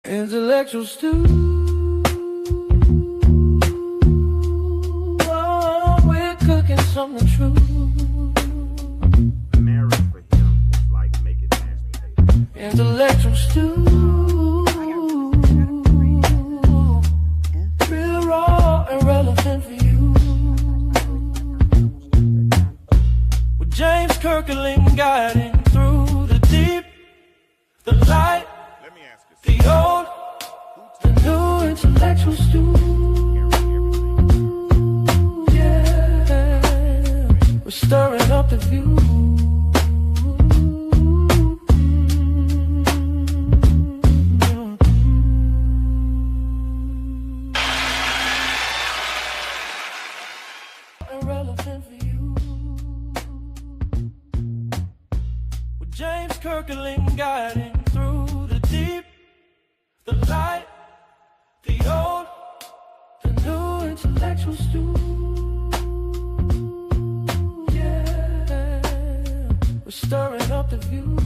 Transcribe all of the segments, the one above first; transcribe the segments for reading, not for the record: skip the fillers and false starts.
Intellectual stew. Oh, we're cooking something true. Marriage for him is like making mashed potatoes. Intellectual stew. Real raw and relevant for you. With James Kirkling guiding through the deep, the light, Let me ask you the old, the new. Intellectual stew. Yeah, we're stirring up the view. Irrelevant for you. With James Kirkling guiding through the deep, the light, the old, the new. Intellectual stew. Yeah, we're stirring up the view.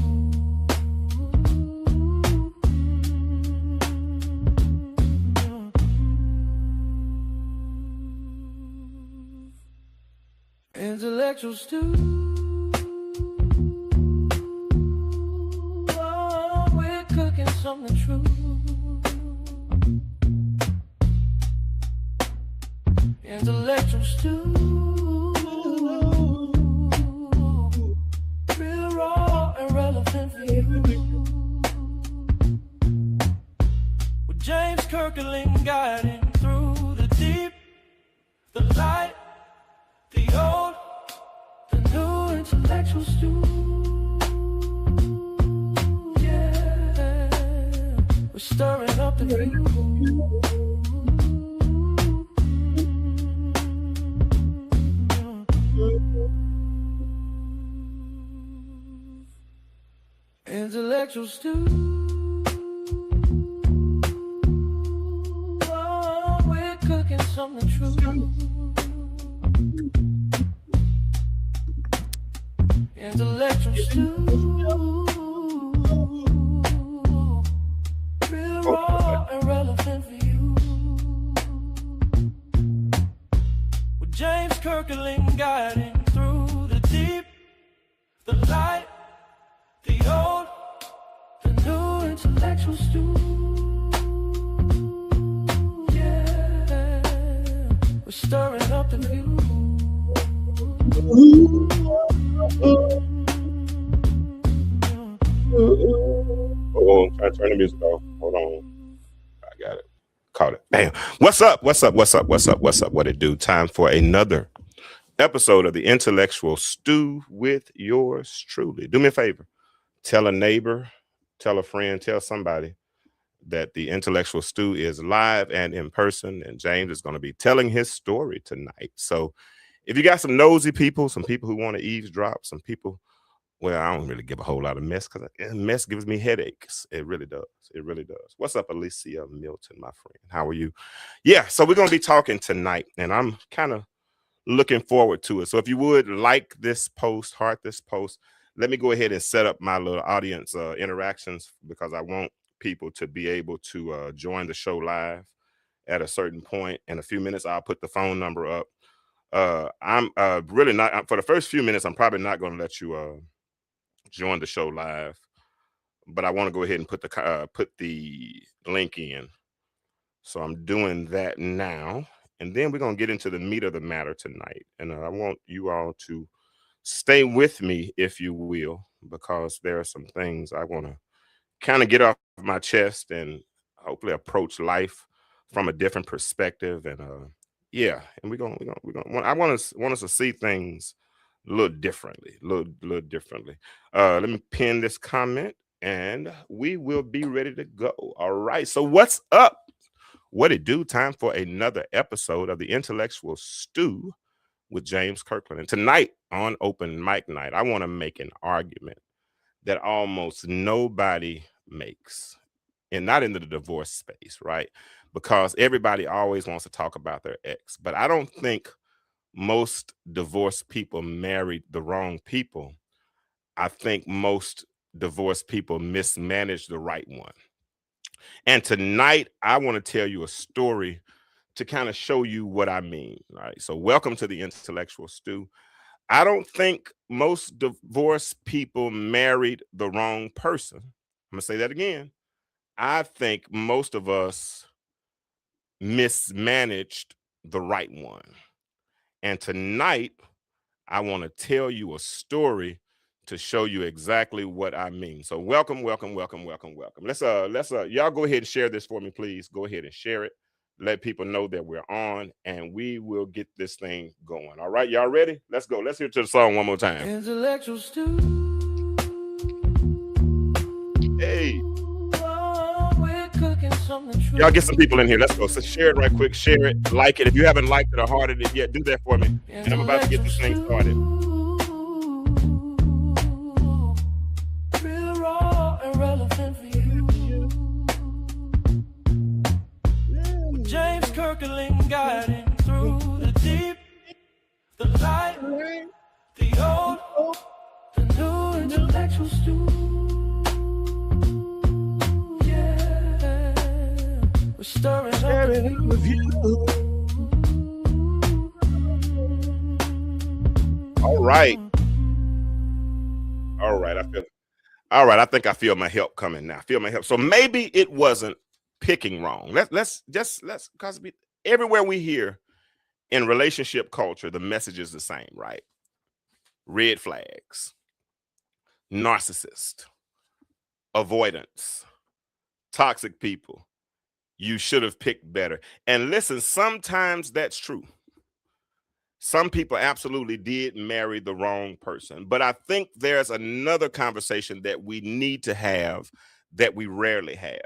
Intellectual stew. Oh, we're cooking something true. Intellectual stew. Real raw and relevant for you. With James Kirkling guiding through the deep, the light, the old, the new. Intellectual stew. Yeah, we're stirring up the view. Intellectual stew. Oh, we're cooking something true. Intellectual stew. Real raw and relevant for you. With James Kirkling guiding through the deep, the light, the old, the new. Intellectual stew. Yeah, we're stirring up the view. Oh, try to turn the music off. Hold on. I got it. Caught it. Bam. What's up? What's up? What's up? What's up? What's up? What it do? Time for another episode of the Intellectual Stew with yours truly. Do me a favor. Tell a neighbor, tell a friend, tell somebody that the Intellectual Stew is live and in person, and James is going to be telling his story tonight. So if you got some nosy people, some people who want to eavesdrop, some people, well, I don't really give a whole lot of mess because mess gives me headaches. It really does. It really does. What's up, Alicia Milton, my friend? How are you? Yeah, so we're going to be talking tonight, and I'm kind of looking forward to it. So if you would like this post, heart this post, let me go ahead and set up my little audience interactions because I want people to be able to join the show live at a certain point. In a few minutes, I'll put the phone number up. I'm really not, for the first few minutes, I'm probably not going to let you join the show live, but I want to go ahead and put the link in. So I'm doing that now. And then we're going to get into the meat of the matter tonight. And I want you all to stay with me, if you will, because there are some things I want to kind of get off my chest and hopefully approach life from a different perspective. And yeah, and we're going. I want us to see things a little differently, little differently. Let me pin this comment, and we will be ready to go. All right. So what's up? What it do? Time for another episode of the Intellectual Stew with James Kirkland. And tonight on Open Mic Night, I want to make an argument that almost nobody makes, and not in the divorce space, right? Because everybody always wants to talk about their ex. But I don't think most divorced people married the wrong people. I think most divorced people mismanaged the right one. And tonight, I want to tell you a story to kind of show you what I mean. All right. So, welcome to the Intellectual Stew. I don't think most divorced people married the wrong person. I'm going to say that again. I think most of us mismanaged the right one. And tonight, I want to tell you a story to show you exactly what I mean. So welcome, welcome, welcome, welcome, welcome. Let's y'all go ahead and share this for me, please. Go ahead and share it. Let people know that we're on and we will get this thing going. All right, y'all ready? Let's go. Let's hear to the song one more time. Intellectual stew. Hey. We're cooking something true. Y'all get some people in here. Let's go. So share it right quick. Share it. Like it. If you haven't liked it or hearted it yet, do that for me. And I'm about to get this thing started. Real raw and relevant for you. James Kirkland guiding through the deep, the light, the old, the new intellectual stew. We're stirring up with you. All right. All right. All right. I think I feel my help coming now. I feel my help. So maybe it wasn't picking wrong. Let's because everywhere we hear in relationship culture, the message is the same, right? Red flags, narcissist, avoidance, toxic people. You should have picked better. And listen, sometimes that's true. Some people absolutely did marry the wrong person. But I think there's another conversation that we need to have that we rarely have.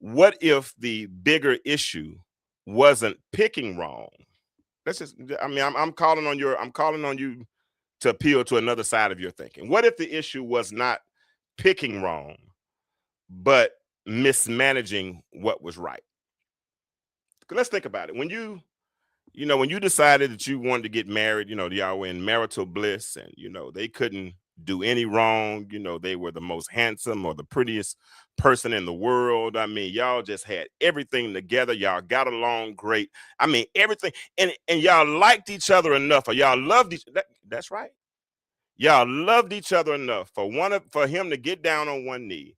What if the bigger issue wasn't picking wrong? I'm calling on you to appeal to another side of your thinking. What if the issue was not picking wrong, but mismanaging what was right? Let's think about it. When you decided that you wanted to get married, y'all were in marital bliss and, they couldn't do any wrong. They were the most handsome or the prettiest person in the world. I mean, y'all just had everything together. Y'all got along great. I mean, everything. And y'all liked each other enough, or y'all loved that's right. Y'all loved each other enough for him to get down on one knee.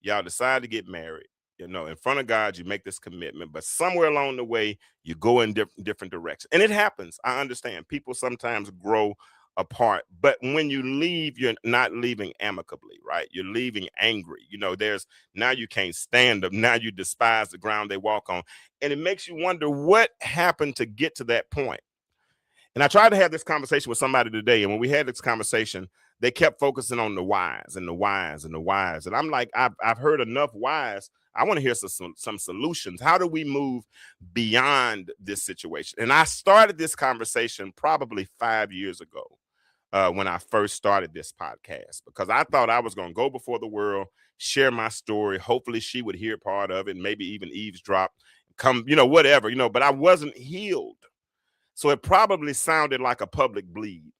Y'all decide to get married. In front of God, you make this commitment, but somewhere along the way, you go in different directions. And it happens. I understand. People sometimes grow apart, but when you leave, you're not leaving amicably, right? You're leaving angry. Now you can't stand them. Now you despise the ground they walk on. And it makes you wonder what happened to get to that point. And I tried to have this conversation with somebody today. And when we had this conversation, they kept focusing on the whys and the whys and the whys. And I'm like, I've heard enough whys. I want to hear some solutions. How do we move beyond this situation? And I started this conversation probably 5 years ago when I first started this podcast, because I thought I was going to go before the world, share my story. Hopefully she would hear part of it, maybe even eavesdrop, whatever, but I wasn't healed. So it probably sounded like a public bleed.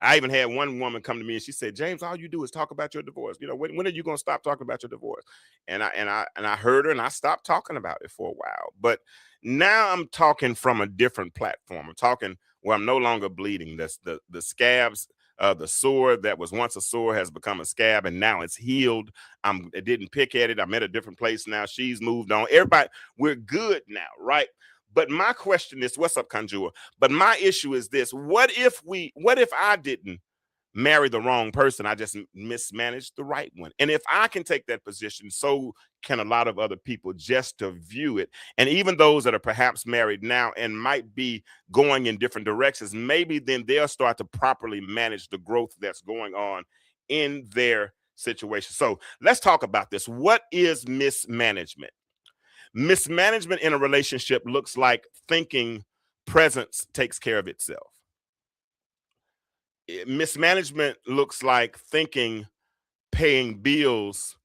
I even had one woman come to me and she said, "James, all you do is talk about your divorce. When are you going to stop talking about your divorce?" And I heard her and I stopped talking about it for a while. But now I'm talking from a different platform. I'm talking where I'm no longer bleeding. That's the scabs, the sore that was once a sore has become a scab, and now it's healed. I didn't pick at it. I'm at a different place now. She's moved on. Everybody, we're good now, right? But my question is, what's up, Conjure? But my issue is this: what if I didn't marry the wrong person? I just mismanaged the right one. And if I can take that position, so can a lot of other people, just to view it. And even those that are perhaps married now and might be going in different directions, maybe then they'll start to properly manage the growth that's going on in their situation. So let's talk about this. What is mismanagement? Mismanagement in a relationship looks like thinking presence takes care of itself. Mismanagement looks like thinking paying bills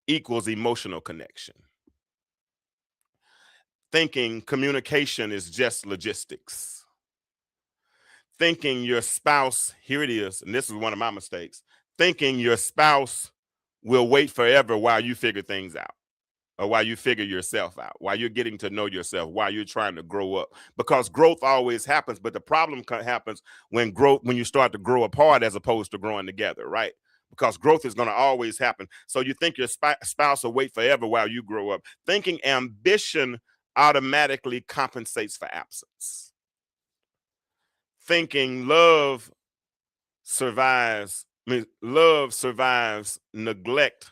equals emotional connection. Thinking communication is just logistics. Thinking your spouse, here it is, and this is one of my mistakes, thinking your spouse will wait forever while you figure things out. or while you figure yourself out, while you're getting to know yourself, while you're trying to grow up, because growth always happens. But the problem happens when you start to grow apart as opposed to growing together, right? Because growth is going to always happen. So you think your spouse will wait forever while you grow up. Thinking ambition automatically compensates for absence. Thinking love survives neglect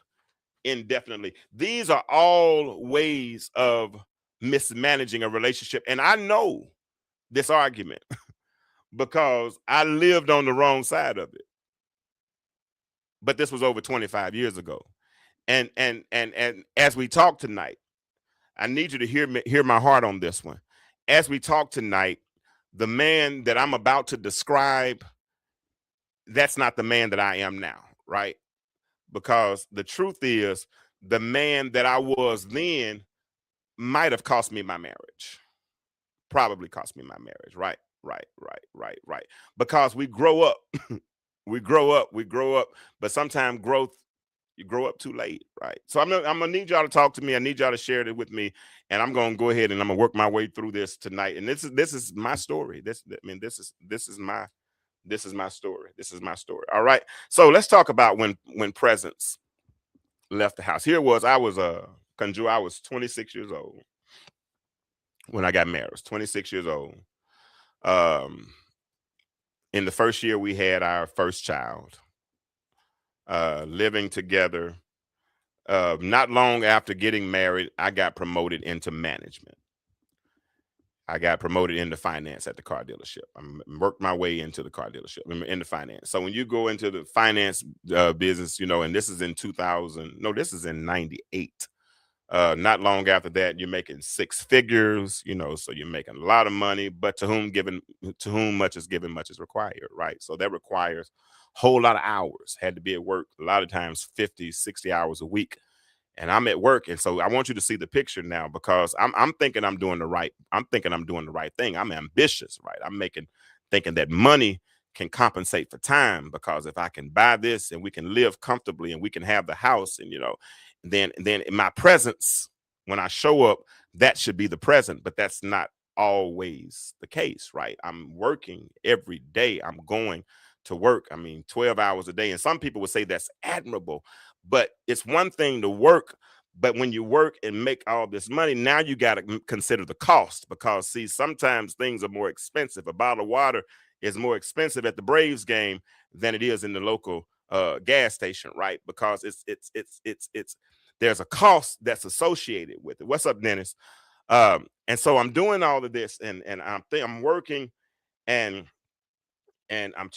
indefinitely. These are all ways of mismanaging a relationship. And I know this argument because I lived on the wrong side of it. But this was over 25 years ago. And as we talk tonight, I need you to hear my heart on this one. As we talk tonight, the man that I'm about to describe, that's not the man that I am now, right? Because the truth is, the man that I was then might have cost me my marriage. Probably cost me my marriage. Right. Because we grow up, we grow up, but sometimes you grow up too late, right? So I'm gonna need y'all to talk to me. I need y'all to share it with me, and I'm gonna go ahead and I'm gonna work my way through this tonight. And this is my story. This is my story. This is my story. All right. So let's talk about when presence left the house. Here it was. I was Conjure. I was 26 years old when I got married. I was 26 years old. In the first year we had our first child. Living together. Not long after getting married, I got promoted into management. I got promoted into finance at the car dealership. I worked my way into the car dealership, into finance. So when you go into the finance business, and this is in 2000, no, this is in 98. Not long after that, you're making six figures, so you're making a lot of money, but to whom much is given, much is required, right? So that requires a whole lot of hours. Had to be at work a lot of times 50, 60 hours a week. And I'm at work. And so I want you to see the picture now, because I'm thinking I'm doing the right thing. I'm ambitious, right? Thinking that money can compensate for time, because if I can buy this and we can live comfortably and we can have the house, and then in my presence, when I show up, that should be the present. But that's not always the case, right? I'm working every day. I'm going to work. 12 hours a day. And some people would say that's admirable, but it's one thing to work. But when you work and make all this money, now you got to consider the cost, because see, sometimes things are more expensive. A bottle of water is more expensive at the Braves game than it is in the local gas station, right? Because it's there's a cost that's associated with it. What's up, Dennis? And so I'm doing all of this, and I'm working, and I'm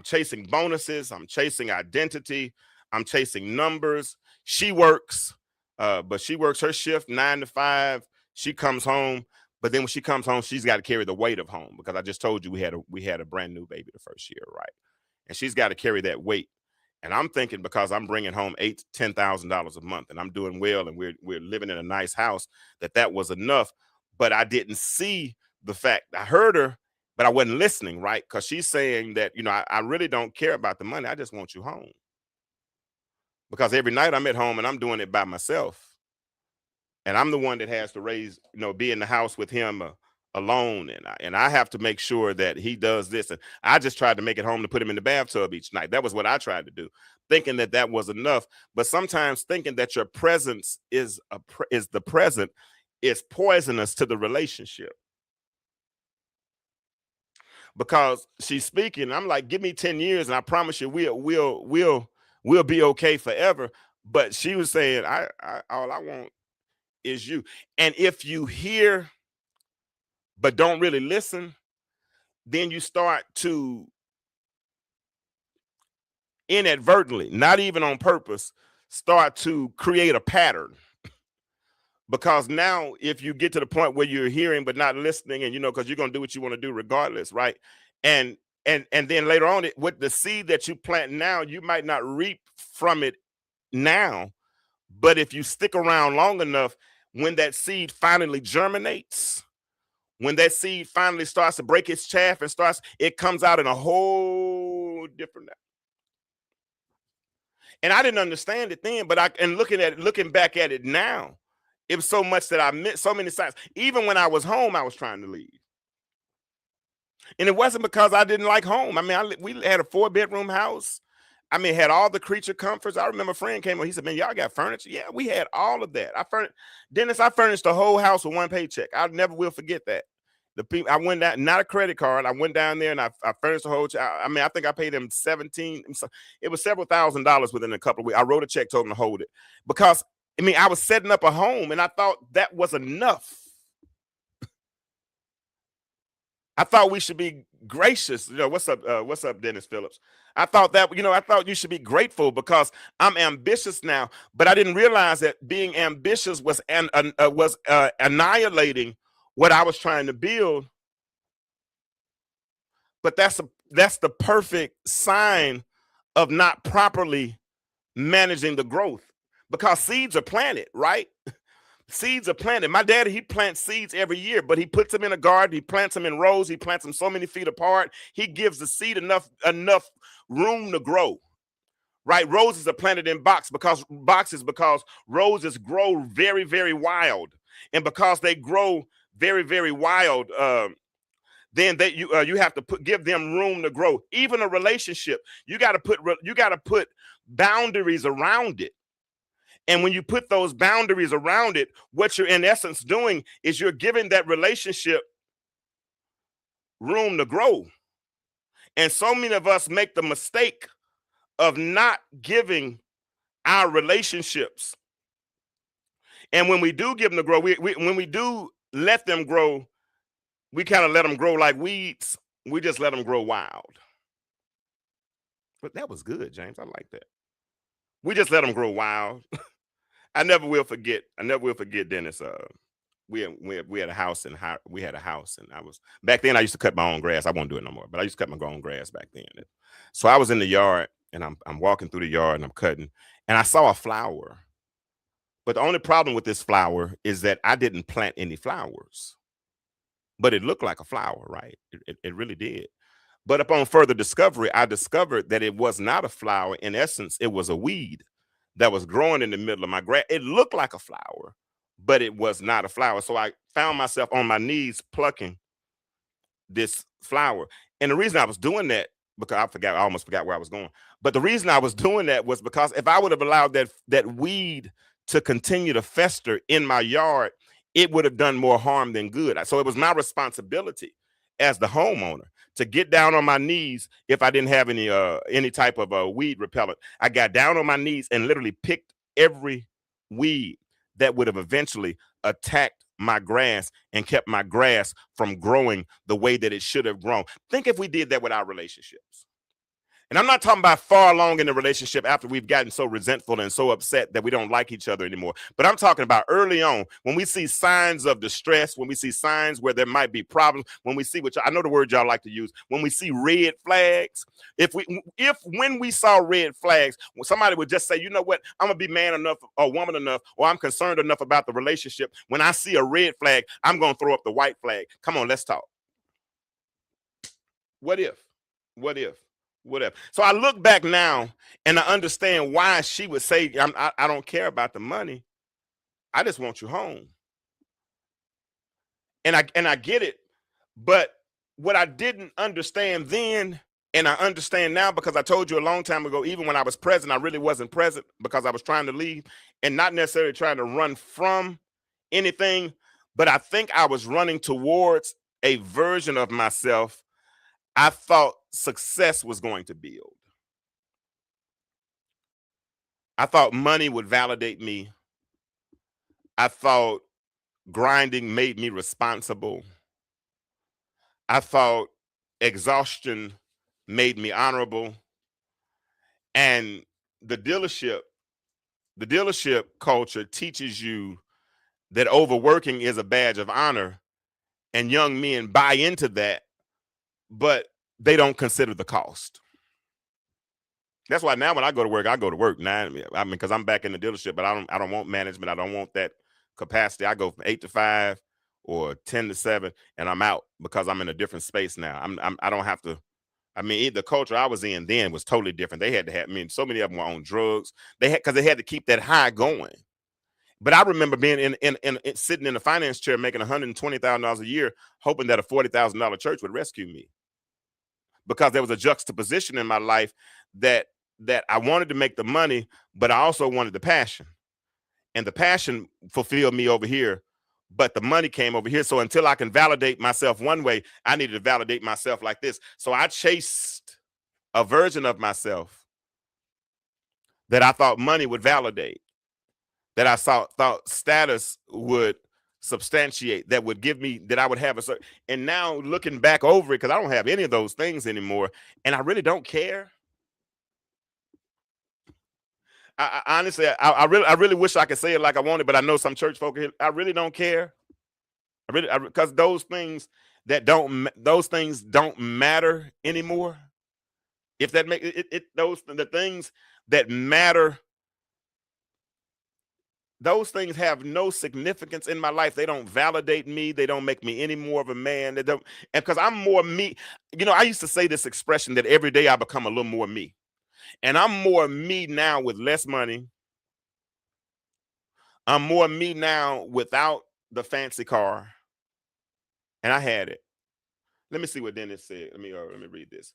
chasing bonuses. I'm chasing identity. I'm chasing numbers. She works, but she works her shift 9 to 5. She comes home, but then when she comes home, she's got to carry the weight of home, because I just told you we had a brand new baby the first year, right? And she's got to carry that weight. And I'm thinking, because I'm bringing home $8,000-$10,000 a month, and I'm doing well, and we're living in a nice house, that was enough. But I didn't see the fact. I heard her, but I wasn't listening, right? Because she's saying that, I really don't care about the money. I just want you home. Because every night I'm at home and I'm doing it by myself. And I'm the one that has to be in the house with him alone. And I have to make sure that he does this. And I just tried to make it home to put him in the bathtub each night. That was what I tried to do, thinking that was enough. But sometimes thinking that your presence is the present is poisonous to the relationship. Because she's speaking, I'm like, give me 10 years and I promise you we'll be okay forever. But she was saying, I all I want is you. And if you hear but don't really listen, then you start to inadvertently, not even on purpose, start to create a pattern. Because now, if you get to the point where you're hearing but not listening, and because you're gonna do what you want to do regardless, right? And then later on, with the seed that you plant now, you might not reap from it now, but if you stick around long enough, when that seed finally germinates, when that seed finally starts to break its chaff and it comes out in a whole different. And I didn't understand it then, but looking back at it now, It was so much that I missed so many signs. Even when I was home, I was trying to leave. And it wasn't because I didn't like home. I mean, we had a 4-bedroom house. I mean, had all the creature comforts. I remember a friend came over. He said, "Man, y'all got furniture?" Yeah, we had all of that. Dennis, I furnished the whole house with one paycheck. I never will forget that. The people, I went down, not a credit card. I went down there and I furnished the whole. I mean, I think I paid him 17. It was several $1,000s within a couple of weeks. I wrote a check, told him to hold it because I mean, I was setting up a home and I thought that was enough. I thought we should be gracious. You know, what's up, Dennis Phillips? I thought that, I thought you should be grateful because I'm ambitious now, but I didn't realize that being ambitious was annihilating what I was trying to build. But that's the perfect sign of not properly managing the growth because seeds are planted, right? Seeds are planted. My daddy, he plants seeds every year, but he puts them in a garden. He plants them in rows. He plants them so many feet apart. He gives the seed enough room to grow. Right? Roses are planted in boxes because roses grow very, very wild, and because they grow very, very wild, then you have to give them room to grow. Even a relationship, you got to put boundaries around it. And when you put those boundaries around it, what you're in essence doing is you're giving that relationship room to grow. And so many of us make the mistake of not giving our relationships. And when we do give them to grow, when we do let them grow, we kind of let them grow like weeds. We just let them grow wild. But that was good, James. I like that. We just let them grow wild. I never will forget, Dennis. We had a house and I was back then. I used to cut my own grass. I won't do it no more, but I used to cut my own grass back then. So I was in the yard and I'm walking through the yard and I'm cutting and I saw a flower. But the only problem with this flower is that I didn't plant any flowers, but it looked like a flower, right? It really did. But upon further discovery, I discovered that it was not a flower. In essence, it was a weed that was growing in the middle of my grass. It looked like a flower, but it was not a flower. So I found myself on my knees plucking this flower. And the reason I was doing that, because I almost forgot where I was going. But the reason I was doing that was because if I would have allowed that weed to continue to fester in my yard, it would have done more harm than good. So it was my responsibility as the homeowner to get down on my knees if I didn't have any type of weed repellent. I got down on my knees and literally picked every weed that would have eventually attacked my grass and kept my grass from growing the way that it should have grown. Think if we did that with our relationships. And I'm not talking about far along in the relationship after we've gotten so resentful and so upset that we don't like each other anymore. But I'm talking about early on when we see signs of distress, when we see signs where there might be problems, when we see, which I know the word y'all like to use, when we see red flags. When we saw red flags, when somebody would just say, you know what, I'm gonna be man enough or woman enough, or I'm concerned enough about the relationship. When I see a red flag, I'm gonna throw up the white flag. Come on, let's talk. What if? What if? Whatever. So I look back now and I understand why she would say, I don't care about the money. I just want you home. And I get it. But what I didn't understand then, and I understand now because I told you a long time ago, even when I was present, I really wasn't present because I was trying to leave and not necessarily trying to run from anything. But I think I was running towards a version of myself I thought success was going to build. I thought money would validate me. I thought grinding made me responsible. I thought exhaustion made me honorable. And the dealership culture teaches you that overworking is a badge of honor, and young men buy into that, but they don't consider the cost. That's why now when I go to work now. I mean, because I'm back in the dealership, but I don't want management. I don't want that capacity. I go from 8 to 5 or 10 to 7, and I'm out because I'm in a different space now. I don't have to. I mean, the culture I was in then was totally different. They had to have. I mean, so many of them were on drugs. Because they had to keep that high going. But I remember being in sitting in a finance chair making $120,000 a year, hoping that a $40,000 church would rescue me, because there was a juxtaposition in my life that I wanted to make the money, but I also wanted the passion, and the passion fulfilled me over here, but the money came over here. So until I can validate myself one way, I needed to validate myself like this. So I chased a version of myself that I thought money would validate, that I thought status would substantiate, that would give me, that I would have a certain. And now looking back over it, because I don't have any of those things anymore, and I really don't care. I honestly, I really wish I could say it like I wanted, but I know some church folk here, I really don't care. Because those things don't matter anymore. If that make it those the things that matter, those things have no significance in my life. They don't validate me. They don't make me any more of a man. They don't, and because I'm more me. I used to say this expression that every day I become a little more me. And I'm more me now with less money. I'm more me now without the fancy car. And I had it. Let me see what Dennis said. Let me read this.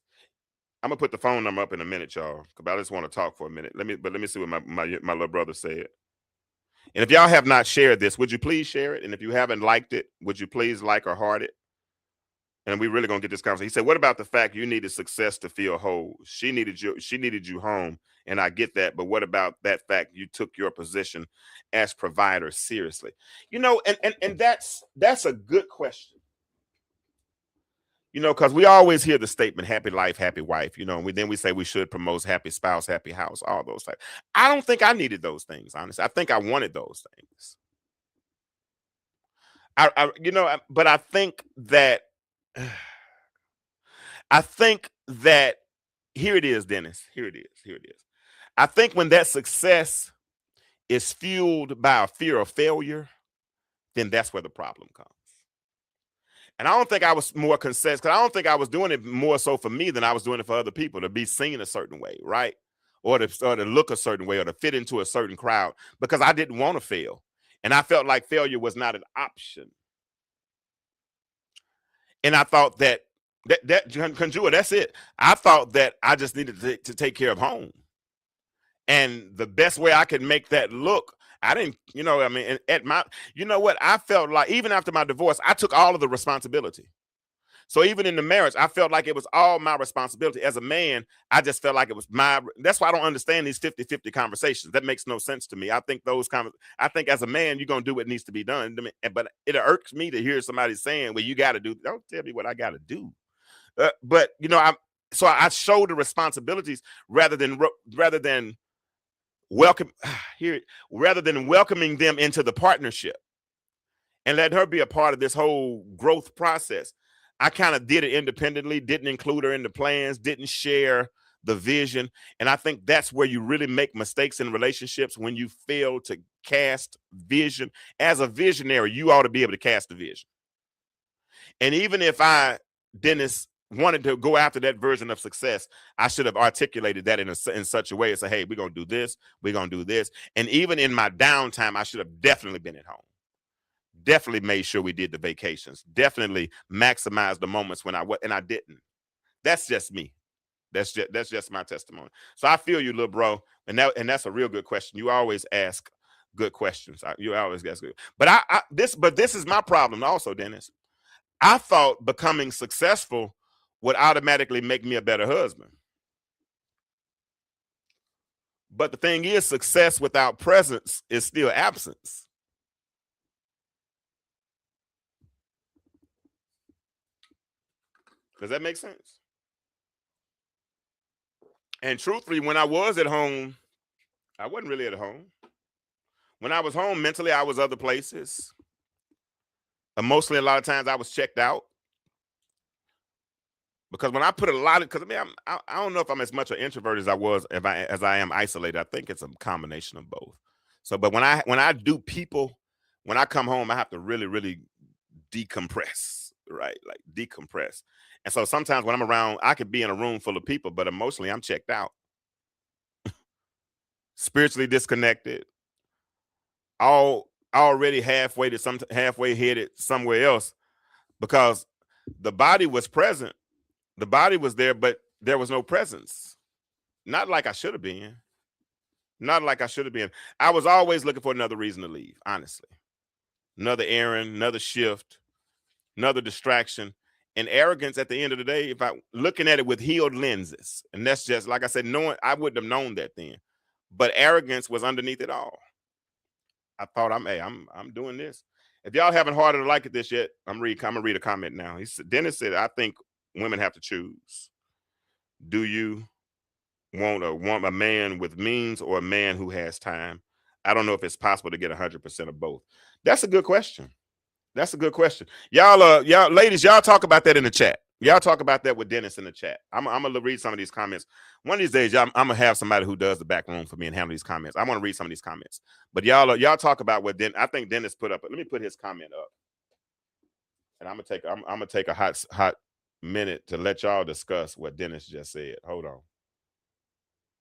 I'm gonna put the phone number up in a minute, y'all, because I just want to talk for a minute. Let me see what my little brother said. And if y'all have not shared this, would you please share it? And if you haven't liked it, would you please like or heart it? And we really gonna get this conversation. He said, "What about the fact you needed success to feel whole? She needed you home, and I get that. But what about that fact you took your position as provider seriously? And that's a good question. Because we always hear the statement, happy life, happy wife, and then we say we should promote happy spouse, happy house, all those things. I don't think I needed those things, honestly. I think I wanted those things. But I think that here it is, Dennis. Here it is. I think when that success is fueled by a fear of failure, then that's where the problem comes. And I don't think I was more concerned, because I don't think I was doing it more so for me than I was doing it for other people, to be seen a certain way, right? Or to look a certain way, or to fit into a certain crowd, because I didn't want to fail. And I felt like failure was not an option. And I thought that Conjure, that's it. I thought that I just needed to take care of home. And the best way I could make that look, I didn't, at my, I felt like even after my divorce, I took all of the responsibility. So even in the marriage, I felt like it was all my responsibility. As a man, I just felt like it was that's why I don't understand these 50-50 conversations. That makes no sense to me. I think I think as a man, you're going to do what needs to be done. But it irks me to hear somebody saying, well, you got to do, don't tell me what I got to do. But I show the responsibilities rather than rather than welcoming them into the partnership and let her be a part of this whole growth process. I kind of did it independently, didn't include her in the plans, didn't share the vision. And I think that's where you really make mistakes in relationships, when you fail to cast vision. As a visionary, you ought to be able to cast the vision. And even if Dennis, wanted to go after that version of success, I should have articulated that in such a way as say, hey, we're going to do this, we're going to do this. And even in my downtime, I should have definitely been at home. Definitely made sure we did the vacations. Definitely maximized the moments when and I didn't. That's just me. That's just my testimony. So I feel you, little bro. And that's a real good question. You always ask good questions. You always ask good. But this is my problem also, Dennis. I thought becoming successful would automatically make me a better husband. But the thing is, success without presence is still absence. Does that make sense? And truthfully, when I was at home, I wasn't really at home. When I was home mentally, I was other places. Emotionally, a lot of times I was checked out. Because when I put because I don't know if I'm as much an introvert as I was as I am isolated. I think it's a combination of both. So, but when I do people, when I come home, I have to really, really decompress, right? Like decompress. And so sometimes when I'm around, I could be in a room full of people, but emotionally I'm checked out, spiritually disconnected, already halfway headed somewhere else, because the body was present, the body was there, but there was no presence. Not like I should have been. Not like I should have been. I was always looking for another reason to leave, honestly. Another errand, another shift, another distraction. And arrogance at the end of the day, if I looking at it with healed lenses, and that's just like I said, knowing I wouldn't have known that then. But arrogance was underneath it all. I thought I'm doing this. If y'all haven't harder to like it this yet, I'm gonna read a comment now. Dennis said, I think women have to choose. Do you want a man with means or a man who has time? I don't know if it's possible to get 100% of both. That's a good question. That's a good question. Y'all ladies, y'all talk about that in the chat. Y'all talk about that with Dennis in the chat. I'm gonna read some of these comments. One of these days, I'm gonna have somebody who does the back room for me and handle these comments. I want to read some of these comments. But y'all talk about what I think Dennis put up. Let me put his comment up. And I'm gonna take a hot minute to let y'all discuss what Dennis just said. Hold on.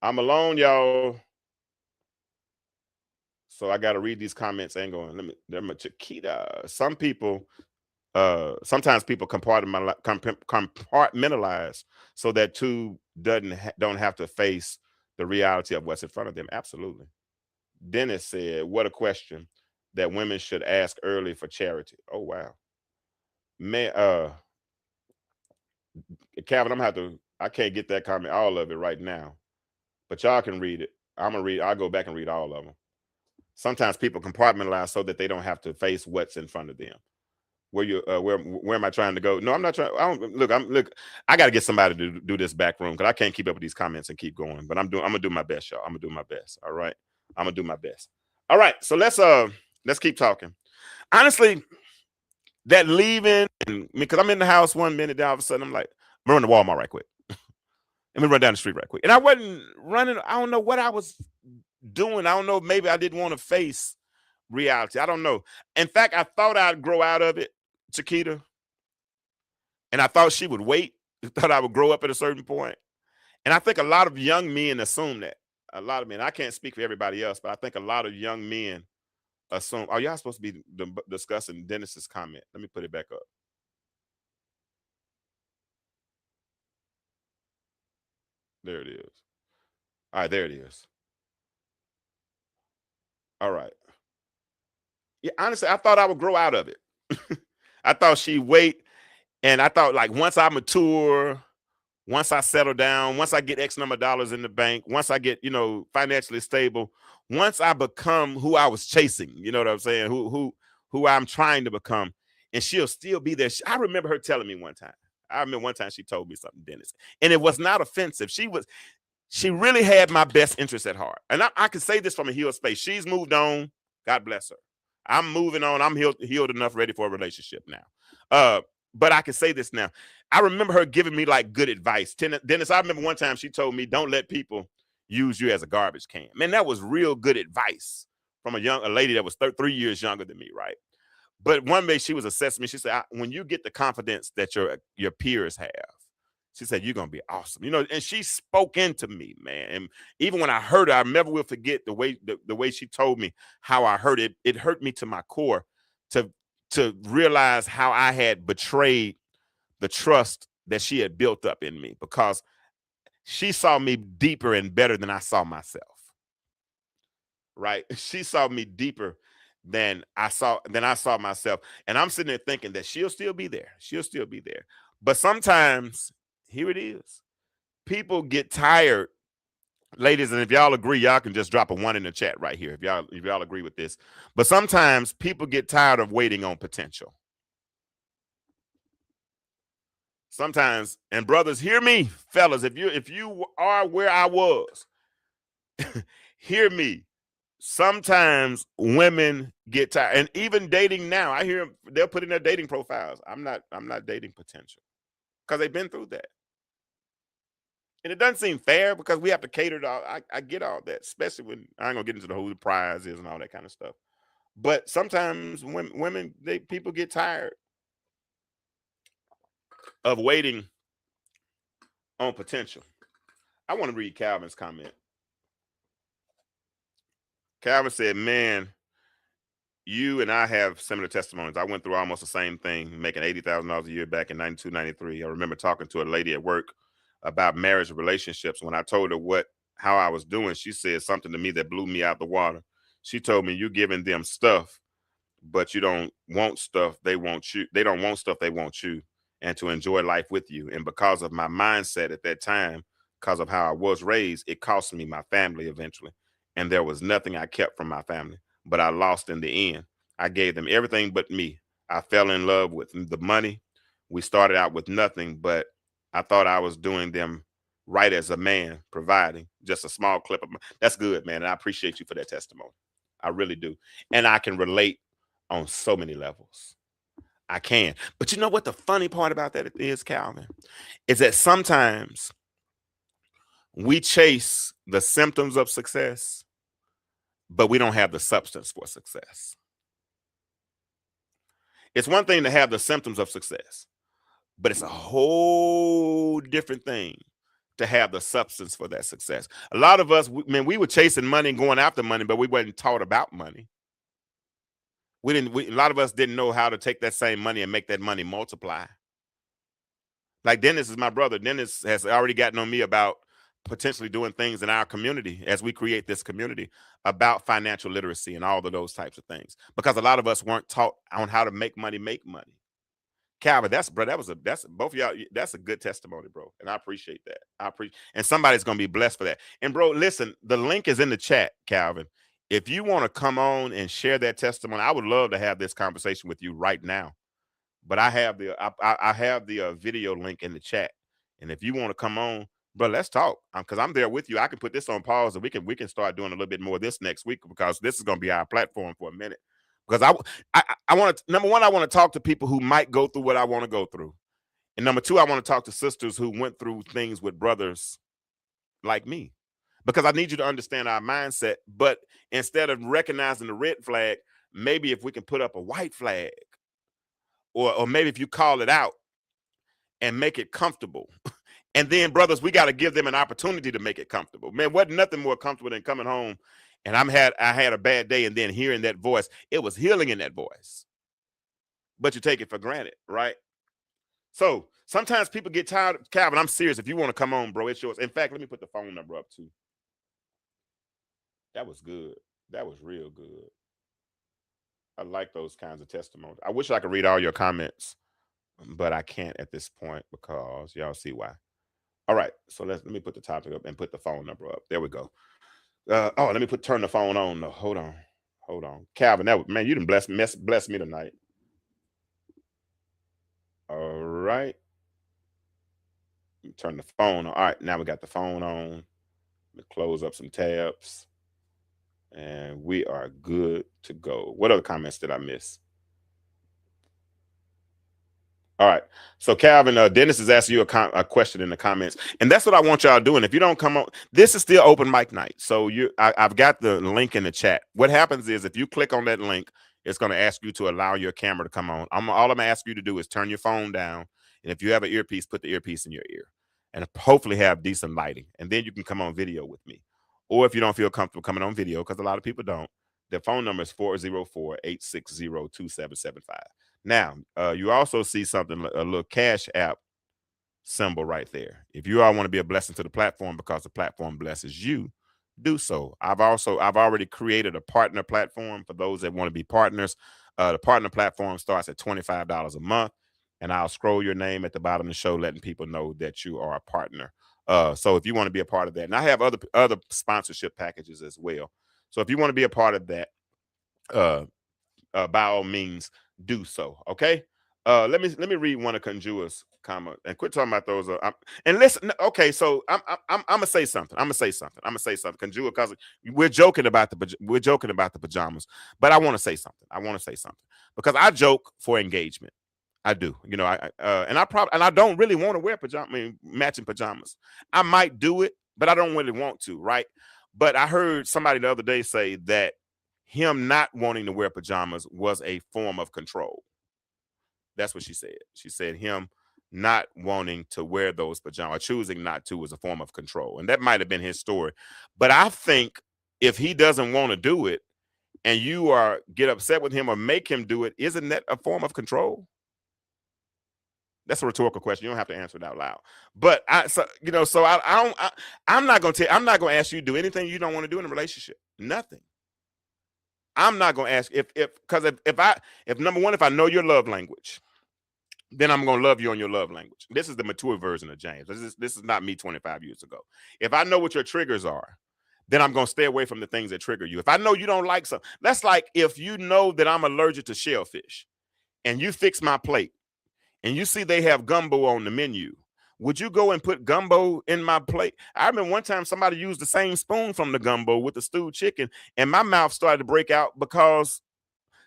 I'm alone, y'all. So I gotta read these comments. I ain't going. Let me Chiquita. Some people sometimes people compartmentalize so that two don't have to face the reality of what's in front of them. Absolutely. Dennis said, what a question that women should ask early for charity. Oh wow. Man, Calvin, I can't get that comment, all of it right now, but y'all can read it. I'll go back and read all of them. Sometimes people compartmentalize so that they don't have to face what's in front of them. Where am I trying to go? No, I'm not trying. I got to get somebody to do this back room, because I can't keep up with these comments and keep going. But I'm gonna do my best, y'all. I'm gonna do my best. All right, I'm gonna do my best. All right, so let's keep talking. Honestly, that leaving, because I'm in the house one minute, then all of a sudden I'm like, I'm running to Walmart right quick. Let me run down the street right quick. And I wasn't running. I don't know what I was doing. I don't know. Maybe I didn't want to face reality. I don't know. In fact, I thought I'd grow out of it, Chiquita. And I thought she would wait. I thought I would grow up at a certain point. And I think a lot of young men assume that. A lot of men. I can't speak for everybody else, but I think a lot of young men assume. Oh, y'all supposed to be discussing Dennis's comment. Let me put it back up. There it is. All right, there it is. All right. Yeah, honestly, I thought I would grow out of it. I thought she'd wait. And I thought, like, once I mature, once I settle down, once I get X number of dollars in the bank, once I get, financially stable, once I become who I was chasing, you know what I'm saying? Who I'm trying to become, and she'll still be there. I remember her telling me one time. I remember one time she told me something, Dennis, and it was not offensive. She really had my best interest at heart. And I can say this from a healed space. She's moved on. God bless her. I'm moving on. I'm healed enough, ready for a relationship now. But I can say this now. I remember her giving me like good advice. Dennis, I remember one time she told me, don't let people use you as a garbage can. Man, that was real good advice from a lady that was 3 years younger than me, right? But one day she was assessing me. She said, when you get the confidence that your peers have, she said, you're going to be awesome. And she spoke into me, man. And even when I heard her, I never will forget the way she told me how I heard it. It hurt me to my core to realize how I had betrayed the trust that she had built up in me, because she saw me deeper and better than I saw myself. Right? She saw me deeper than I saw myself. And I'm sitting there thinking that she'll still be there. She'll still be there. But sometimes, here it is. People get tired, ladies, and if y'all agree, y'all can just drop a 1 in the chat right here if y'all agree with this. But sometimes people get tired of waiting on potential. Sometimes, and brothers, hear me, fellas, if you are where I was, hear me. Sometimes women get tired, and even dating now, I hear they'll put in their dating profiles, I'm not dating potential, because they've been through that. And it doesn't seem fair, because we have to cater to I get all that, especially when I ain't gonna get into who the prize is and all that kind of stuff. But sometimes people get tired of waiting on potential. I want to read Calvin's comment. Calvin said, man, you and I have similar testimonies. I went through almost the same thing, making $80,000 a year back in 92, 93. I remember talking to a lady at work about marriage and relationships. When I told her how I was doing, she said something to me that blew me out the water. She told me, "You're giving them stuff, but you don't want stuff they want you. They don't want stuff they want you, and to enjoy life with you." And because of my mindset at that time, because of how I was raised, it cost me my family eventually. And there was nothing I kept from my family, but I lost in the end. I gave them everything but me. I fell in love with the money. We started out with nothing, but I thought I was doing them right as a man, providing just a small clip of that's good, man. And I appreciate you for that testimony. I really do. And I can relate on so many levels. I can. But you know what the funny part about that is, Calvin, is that sometimes we chase the symptoms of success, but we don't have the substance for success. It's one thing to have the symptoms of success, but it's a whole different thing to have the substance for that success. A lot of us, we were chasing money and going after money, but we weren't taught about money. A lot of us didn't know how to take that same money and make that money multiply. Like Dennis is my brother. Dennis has already gotten on me about potentially doing things in our community as we create this community about financial literacy and all of those types of things, because a lot of us weren't taught on how to make money. Calvin, that's both of y'all. That's a good testimony, bro, and I appreciate that. And somebody's gonna be blessed for that. And bro, listen, the link is in the chat, Calvin. If you want to come on and share that testimony, I would love to have this conversation with you right now. But I have the video link in the chat, and if you want to come on, bro, let's talk. Because I'm there with you. I can put this on pause, and we can start doing a little bit more of this next week, because this is gonna be our platform for a minute. Because I want to, number one, I want to talk to people who might go through what I want to go through. And number two, I want to talk to sisters who went through things with brothers like me, because I need you to understand our mindset. But instead of recognizing the red flag, maybe if we can put up a white flag, or maybe if you call it out and make it comfortable. And then, brothers, we got to give them an opportunity to make it comfortable. Man, wasn't nothing more comfortable than coming home and I had a bad day, and then hearing that voice. It was healing in that voice. But you take it for granted, right? So sometimes people get tired. Calvin, I'm serious. If you want to come on, bro, it's yours. In fact, let me put the phone number up too. That was good. That was real good. I like those kinds of testimonies. I wish I could read all your comments, but I can't at this point, because y'all see why. All right, so let me put the topic up and put the phone number up. There we go. Let me turn the phone on. No, hold on, Calvin. Man, you didn't bless me tonight. All right, turn the phone on. All right, now we got the phone on. Let me close up some tabs, and we are good to go. What other comments did I miss? All right. So Calvin, Dennis is asking you a question in the comments, and that's what I want y'all doing. If you don't come on, this is still open mic night. So I've got the link in the chat. What happens is if you click on that link, it's going to ask you to allow your camera to come on. All I'm going to ask you to do is turn your phone down, and if you have an earpiece, put the earpiece in your ear, and hopefully have decent lighting, and then you can come on video with me. Or if you don't feel comfortable coming on video, because a lot of people don't, the phone number is 404-860-2775. Now, you also see something, a little Cash App symbol right there. If you all want to be a blessing to the platform because the platform blesses you, do so. I've already created a partner platform for those that want to be partners. The partner platform starts at $25 a month, and I'll scroll your name at the bottom of the show, letting people know that you are a partner. So if you want to be a part of that, and I have other sponsorship packages as well. So if you want to be a part of that, by all means, do so. Okay. Let me read one of Conjua's comment and quit talking about those. And listen. Okay, so I'm gonna say something. Conjua, because we're joking about the pajamas, but I want to say something. Because I joke for engagement. I do. And I don't really want to wear matching pajamas. I might do it, but I don't really want to. Right. But I heard somebody the other day say that him not wanting to wear pajamas was a form of control. That's what she said. She said him not wanting to wear those pajamas, choosing not to, was a form of control. And that might have been his story. But I think if he doesn't want to do it, and you get upset with him or make him do it, isn't that a form of control? That's a rhetorical question. You don't have to answer it out loud. But I'm not gonna ask you to do anything you don't want to do in a relationship. Nothing. I'm not gonna ask if number one, if I know your love language, then I'm gonna love you on your love language. This is the mature version of James. This is not me 25 years ago. If I know what your triggers are, then I'm gonna stay away from the things that trigger you. If I know you don't like something, that's like if you know that I'm allergic to shellfish and you fix my plate and you see they have gumbo on the menu, would you go and put gumbo in my plate? I remember one time somebody used the same spoon from the gumbo with the stewed chicken, and my mouth started to break out because.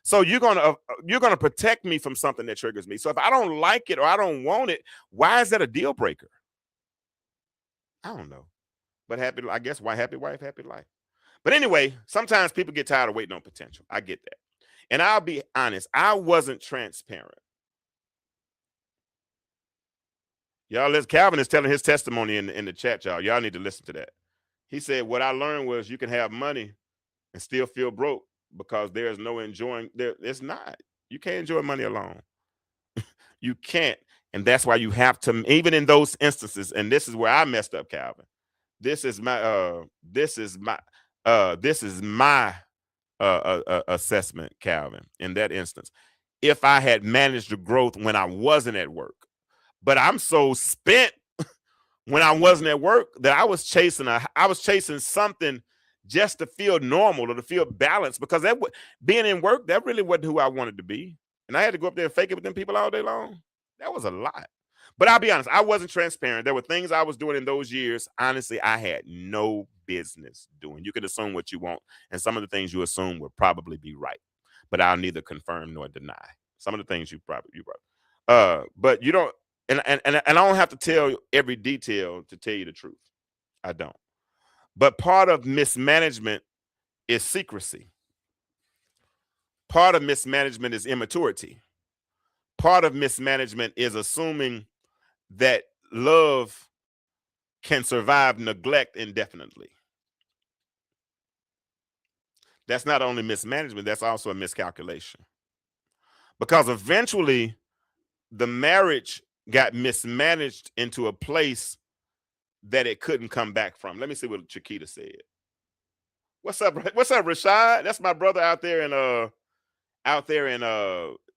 So you're gonna protect me from something that triggers me. So if I don't like it or I don't want it, why is that a deal breaker? I don't know. But I guess why happy wife, happy life. But anyway, sometimes people get tired of waiting on potential. I get that. And I'll be honest, I wasn't transparent. Y'all, Calvin is telling his testimony in the chat, y'all. Y'all need to listen to that. He said, what I learned was you can have money and still feel broke because there's no enjoying there. It's not. You can't enjoy money alone. You can't. And that's why you have to, even in those instances, and this is where I messed up, Calvin. This is my assessment, Calvin, in that instance. If I had managed the growth when I wasn't at work, but I'm so spent when I wasn't at work that I was chasing something just to feel normal or to feel balanced, because being in work, that really wasn't who I wanted to be. And I had to go up there and fake it with them people all day long. That was a lot. But I'll be honest, I wasn't transparent. There were things I was doing in those years, honestly, I had no business doing. You can assume what you want, and some of the things you assume will probably be right. But I'll neither confirm nor deny. Some of the things you probably. But you don't, and I don't have to tell every detail to tell you the truth. I don't. But part of mismanagement is secrecy. Part of mismanagement is immaturity. Part of mismanagement is assuming that love can survive neglect indefinitely. That's not only mismanagement, that's also a miscalculation. Because eventually the marriage got mismanaged into a place that it couldn't come back from. Let me see what Chiquita said. What's up, Rashad? That's my brother out there in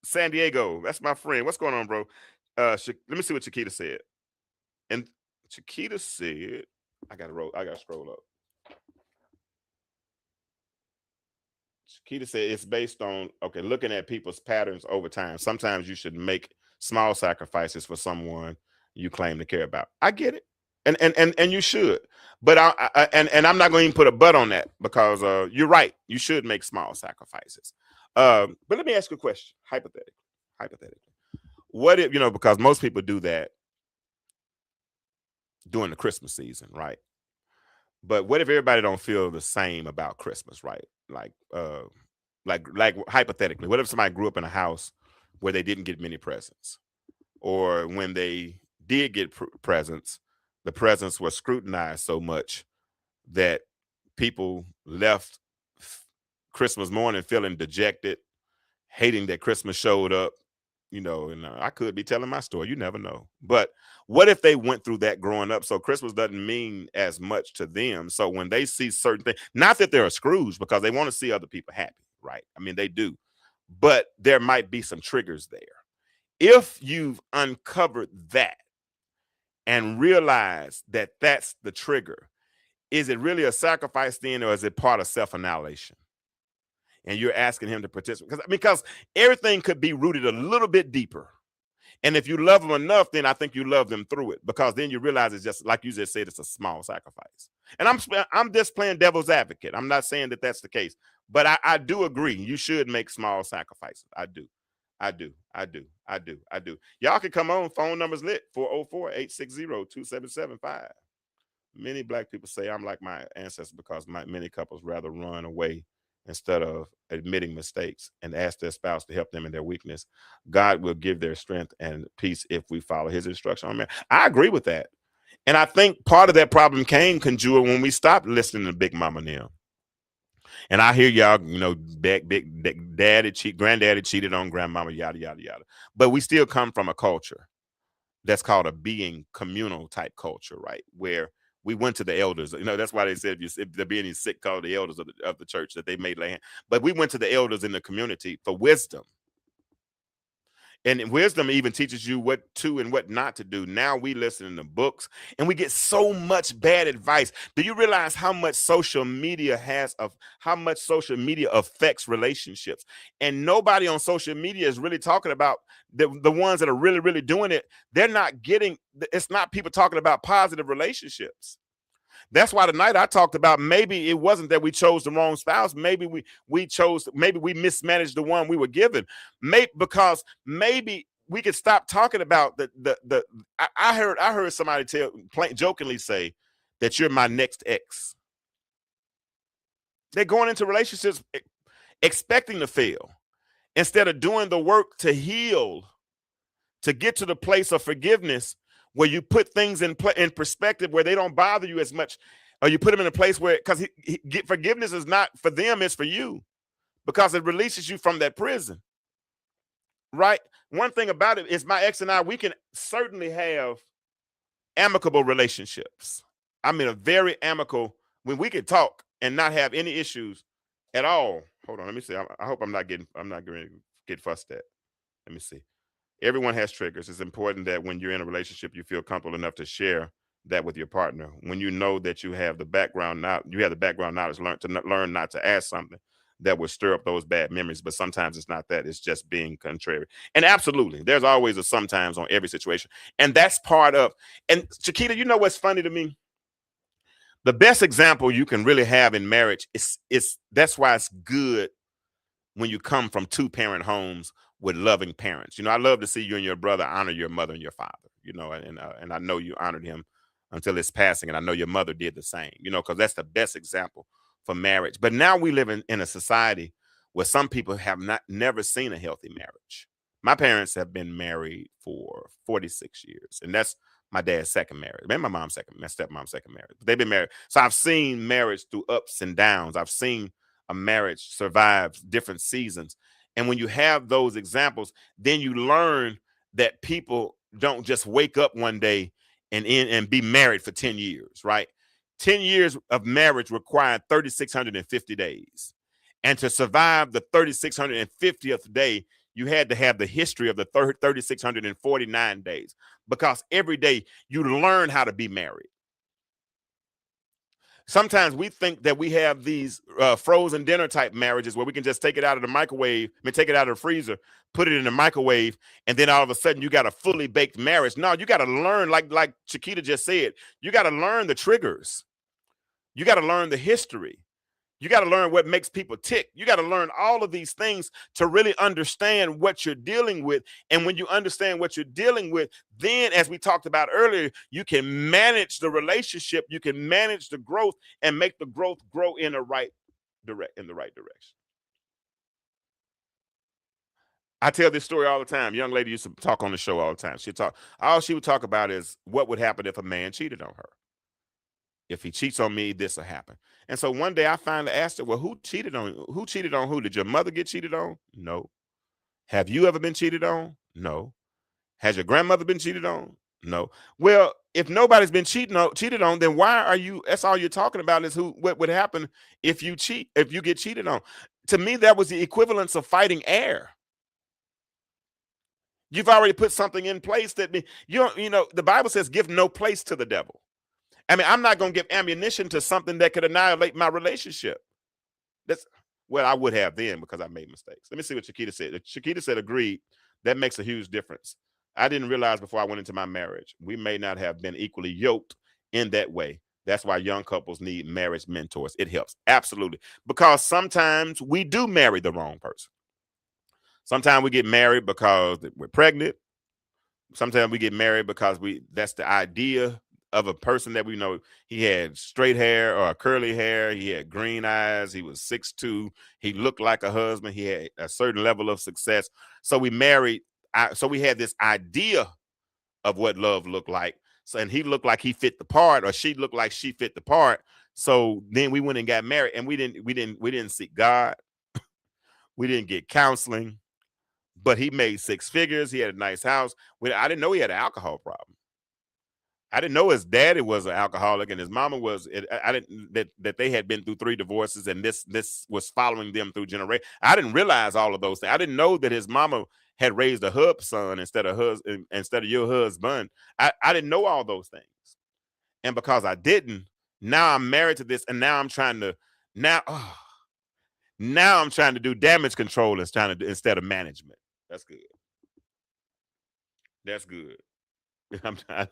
San Diego. That's my friend. What's going on, bro? Let me see what Chiquita said. And Chiquita said, I gotta scroll up. Chiquita said it's based on looking at people's patterns over time. Sometimes you should make small sacrifices for someone you claim to care about. I get it. And you should, but I'm not going to even put a but on that, because you're right. You should make small sacrifices. But let me ask you a question, hypothetically. What if, because most people do that during the Christmas season, right? But what if everybody don't feel the same about Christmas, right? Like hypothetically, what if somebody grew up in a house where they didn't get many presents, or when they did get presents, the presents were scrutinized so much that people left Christmas morning feeling dejected, hating that Christmas showed up, and I could be telling my story. You never know. But what if they went through that growing up? So Christmas doesn't mean as much to them. So when they see certain things, not that they're a Scrooge, because they want to see other people happy, right? I mean, they do. But there might be some triggers there. If you've uncovered that and realize that that's the trigger, is it really a sacrifice then, or is it part of self-annihilation? And you're asking him to participate, because everything could be rooted a little bit deeper. And if you love them enough, then I think you love them through it, because then you realize it's just like you just said, it's a small sacrifice. And I'm just playing devil's advocate. I'm not saying that that's the case, but I do agree. You should make small sacrifices. I do. Y'all can come on. Phone number's lit, 404-860-2775. Many Black people say I'm like my ancestors because many couples rather run away instead of admitting mistakes and ask their spouse to help them in their weakness. God will give their strength and peace if we follow his instruction on man. I agree with that. And I think part of that problem came, Conjure, when we stopped listening to Big Mama Neil. And I hear y'all, granddaddy cheated on grandmama, yada yada yada. But we still come from a culture that's called a being communal type culture, right? Where we went to the elders. That's why they said if there be any sick, call the elders of the church that they made lay hand. But we went to the elders in the community for wisdom. And wisdom even teaches you what to and what not to do. Now we listen to books and we get so much bad advice. Do you realize how much social media how much social media affects relationships? And nobody on social media is really talking about the ones that are really, really doing it. They're not getting, it's not people talking about positive relationships. That's why tonight I talked about maybe it wasn't that we chose the wrong spouse. Maybe we mismanaged the one we were given. Because maybe we could stop talking about I heard somebody jokingly say that you're my next ex. They're going into relationships expecting to fail instead of doing the work to heal, to get to the place of forgiveness where you put things in perspective where they don't bother you as much, or you put them in a place where, because forgiveness is not for them, it's for you, because it releases you from that prison, right? One thing about it is my ex and I, we can certainly have amicable relationships. I mean, a very amicable, when we can talk and not have any issues at all. Hold on, let me see. I hope I'm not going to get fussed at. Let me see. Everyone has triggers. It's important that when you're in a relationship, you feel comfortable enough to share that with your partner. When you know that you have the background knowledge, learn not to ask something that would stir up those bad memories. But sometimes it's not that. It's just being contrary. And absolutely, there's always a sometimes on every situation. And that's part of. And Chiquita, you know what's funny to me? The best example you can really have in marriage is that's why it's good when you come from two-parent homes with loving parents. I love to see you and your brother honor your mother and your father, and I know you honored him until his passing, and I know your mother did the same, because that's the best example for marriage. But now we live in a society where some people have never seen a healthy marriage. My parents have been married for 46 years, and that's my dad's second marriage. Maybe my stepmom's second marriage. But they've been married. So I've seen marriage through ups and downs. I've seen a marriage survive different seasons. And when you have those examples, then you learn that people don't just wake up one day and be married for 10 years, right? 10 years of marriage required 3,650 days. And to survive the 3,650th day, you had to have the history of the 3,649 days, because every day you learn how to be married. Sometimes we think that we have these frozen dinner type marriages where we can just take it out of the microwave, take it out of the freezer, put it in the microwave, and then all of a sudden you got a fully baked marriage. No, you got to learn, like Chiquita just said, you got to learn the triggers. You got to learn the history. You got to learn what makes people tick. You got to learn all of these things to really understand what you're dealing with. And when you understand what you're dealing with, then, as we talked about earlier, you can manage the relationship, you can manage the growth, and make the growth grow in the right direction. I tell this story all the time. Young lady used to talk on the show all the time. All she would talk about is what would happen if a man cheated on her. If he cheats on me, this will happen. And so one day I finally asked her, well, who cheated on you? Who cheated on who? Did your mother get cheated on? No. Have you ever been cheated on? No. Has your grandmother been cheated on? No. Well, if nobody's been cheated on, then why are you, that's all you're talking about is what would happen if you get cheated on. To me, that was the equivalence of fighting air. You've already put something in place that the Bible says give no place to the devil. I mean, I'm not going to give ammunition to something that could annihilate my relationship. I would have then, because I made mistakes. Let me see what Chiquita said. Chiquita said, agreed. That makes a huge difference. I didn't realize before I went into my marriage, we may not have been equally yoked in that way. That's why young couples need marriage mentors. It helps. Absolutely. Because sometimes we do marry the wrong person. Sometimes we get married because we're pregnant. Sometimes we get married because that's the idea of a person that we know. He had straight hair or curly hair. He had green eyes. He was 6'2". He looked like a husband. He had a certain level of success. So we married. So we had this idea of what love looked like. So, and he looked like he fit the part, or she looked like she fit the part. So then we went and got married, and we didn't seek God. We didn't get counseling, but he made six figures. He had a nice house. I didn't know he had an alcohol problem. I didn't know his daddy was an alcoholic and his mama was. I didn't that they had been through three divorces, and this was following them through generations. I didn't realize all of those things. I didn't know that his mama had raised a husband instead of your husband. I didn't know all those things, and because I didn't, now I'm married to this, and now I'm trying to now. Now I'm trying to do damage control instead of management. That's good. That's good. I'm not,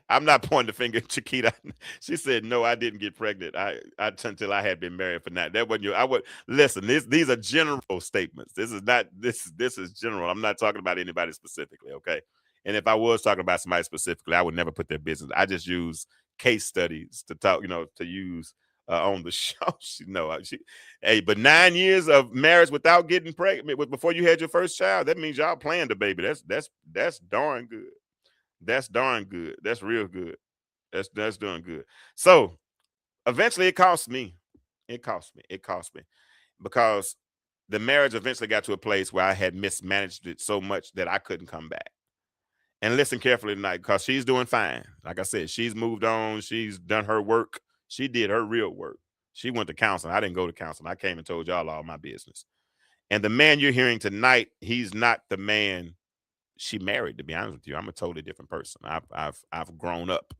I'm not pointing the finger at Chiquita. She said, "No, I didn't get pregnant. Until I had been married for that. That wasn't you. I would listen. These are general statements. This is not this is general. I'm not talking about anybody specifically. Okay. And if I was talking about somebody specifically, I would never put their business. I just use case studies to talk. To use on the show. Hey, but 9 years of marriage without getting pregnant before you had your first child. That means y'all planned the baby. That's darn good. That's darn good. That's real good. That's doing good. So eventually it cost me. It cost me. It cost me because the marriage eventually got to a place where I had mismanaged it so much that I couldn't come back. And listen carefully tonight, because she's doing fine. Like I said, she's moved on. She's done her work. She did her real work. She went to counseling. I didn't go to counseling. I came and told y'all all my business. And the man you're hearing tonight, he's not the man she married. To be honest with you, I'm a totally different person. I've grown up.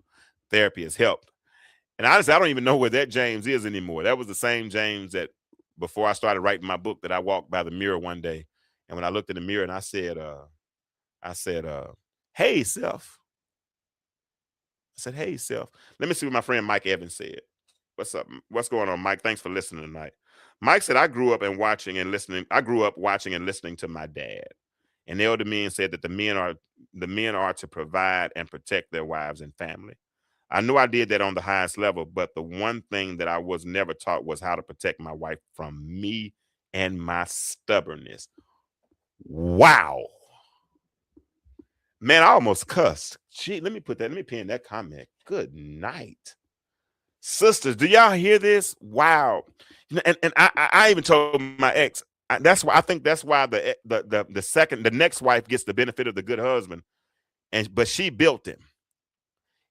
Therapy has helped. And honestly, I don't even know where that James is anymore. That was the same James that before I started writing my book, that I walked by the mirror one day, and when I looked in the mirror and I said, "Hey, self." I said, "Hey, self." Let me see what my friend Mike Evans said. What's up? What's going on, Mike? Thanks for listening tonight. Mike said, I grew up watching and listening to my dad. And the elder men said that the men are to provide and protect their wives and family. I knew I did that on the highest level, but the one thing that I was never taught was how to protect my wife from me and my stubbornness. Wow. Man, I almost cussed. Gee, let me pin that comment. Good night. Sisters, do y'all hear this? Wow. And I even told my ex, that's why the next wife gets the benefit of the good husband. But she built him.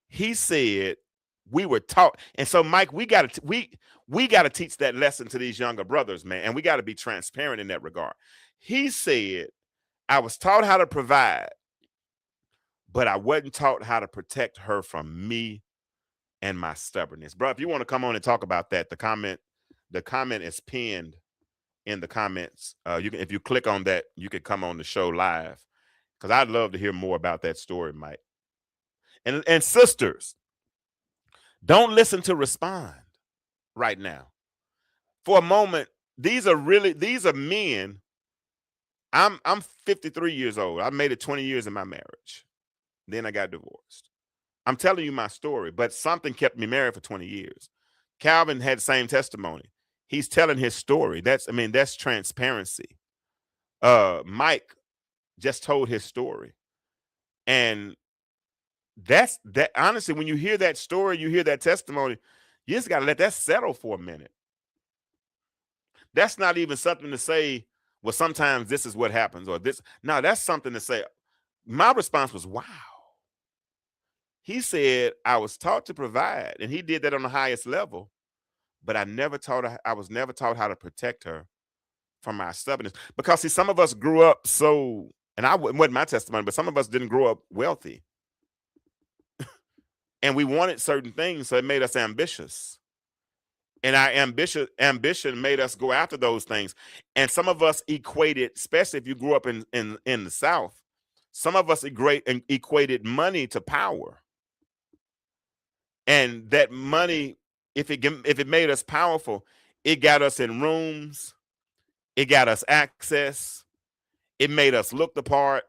He said we were taught. And so Mike, we got to teach that lesson to these younger brothers, man. And we got to be transparent in that regard. He said, I was taught how to provide, but I wasn't taught how to protect her from me and my stubbornness. Bro, if you want to come on and talk about that, the comment is pinned in the comments. If you click on that, you could come on the show live, because I'd love to hear more about that story, Mike. And sisters, don't listen to respond right now. For a moment, these are men. I'm 53 years old. I made it 20 years in my marriage. Then I got divorced. I'm telling you my story, but something kept me married for 20 years. Calvin had the same testimony. He's telling his story. That's transparency. Mike just told his story. And that's that. Honestly, when you hear that story, you hear that testimony, you just got to let that settle for a minute. That's not even something to say, well, sometimes this is what happens, or this. No, that's something to say. My response was, wow. He said, I was taught to provide, and he did that on the highest level, but I was never taught how to protect her from my stubbornness. Because see, some of us grew up so, and wasn't my testimony, but some of us didn't grow up wealthy. And we wanted certain things, so it made us ambitious. And our ambition made us go after those things. And some of us equated, especially if you grew up in the South, some of us equated money to power. And that money, if it made us powerful, it got us in rooms, it got us access, it made us look the part.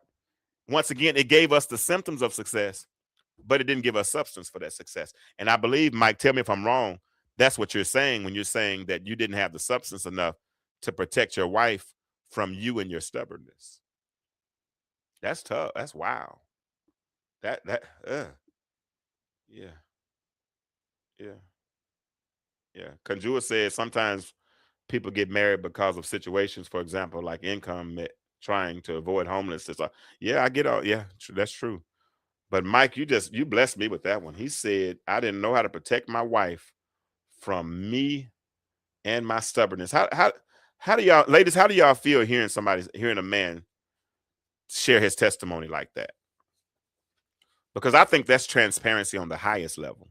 Once again, it gave us the symptoms of success, but it didn't give us substance for that success. And I believe, Mike, tell me if I'm wrong, that's what you're saying when you're saying that you didn't have the substance enough to protect your wife from you and your stubbornness. That's tough. That's wow. That yeah. Yeah. Yeah. Conjua said sometimes people get married because of situations, for example, like income, trying to avoid homelessness. Yeah, I get all. Yeah, that's true. But Mike, you blessed me with that one. He said I didn't know how to protect my wife from me and my stubbornness. How do y'all, ladies? How do y'all feel hearing a man share his testimony like that? Because I think that's transparency on the highest level,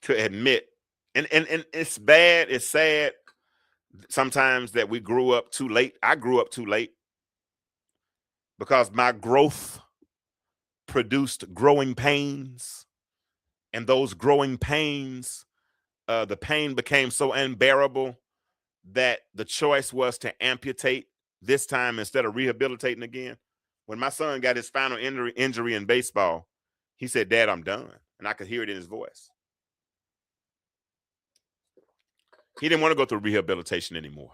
to admit, and it's bad, it's sad sometimes that we grew up too late. I grew up too late because my growth produced growing pains, and those growing pains, the pain became so unbearable that the choice was to amputate this time instead of rehabilitating again. When my son got his final injury in baseball, he said, "Dad, I'm done," and I could hear it in his voice. He didn't want to go through rehabilitation anymore.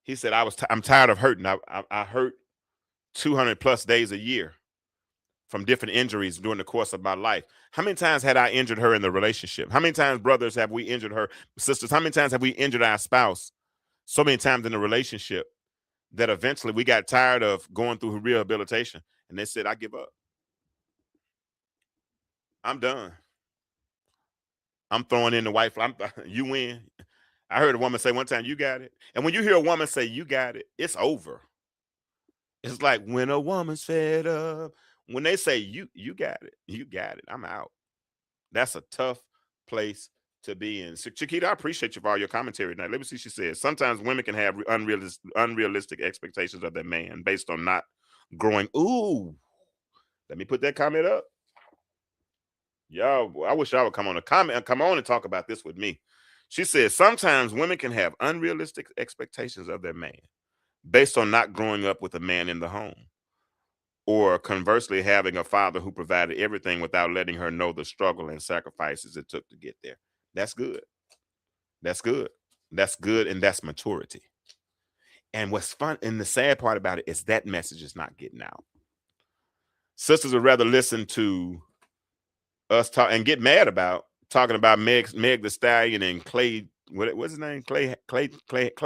He said, I'm tired of hurting. I hurt 200 plus days a year from different injuries during the course of my life. How many times had I injured her in the relationship? How many times, brothers, have we injured her? Sisters, how many times have we injured our spouse? So many times in the relationship that eventually we got tired of going through rehabilitation, and they said, I give up. I'm done. I'm throwing in the white flag. You win. I heard a woman say one time, "You got it." And when you hear a woman say, "You got it," it's over. It's like when a woman's fed up. When they say, "You got it," you got it. I'm out. That's a tough place to be in. So, Chiquita, I appreciate you for all your commentary tonight. Let me see. She says sometimes women can have unrealistic expectations of their man based on not growing. Ooh, let me put that comment up. Y'all, I wish y'all would come on a comment, come on and talk about this with me. She says sometimes women can have unrealistic expectations of their man based on not growing up with a man in the home, or conversely having a father who provided everything without letting her know the struggle and sacrifices it took to get there. That's good. That's good. That's good, and that's maturity. And what's fun and the sad part about it is that message is not getting out. Sisters would rather listen to us talk and get mad about talking about Meg the Stallion and Clay. What's his name? Clay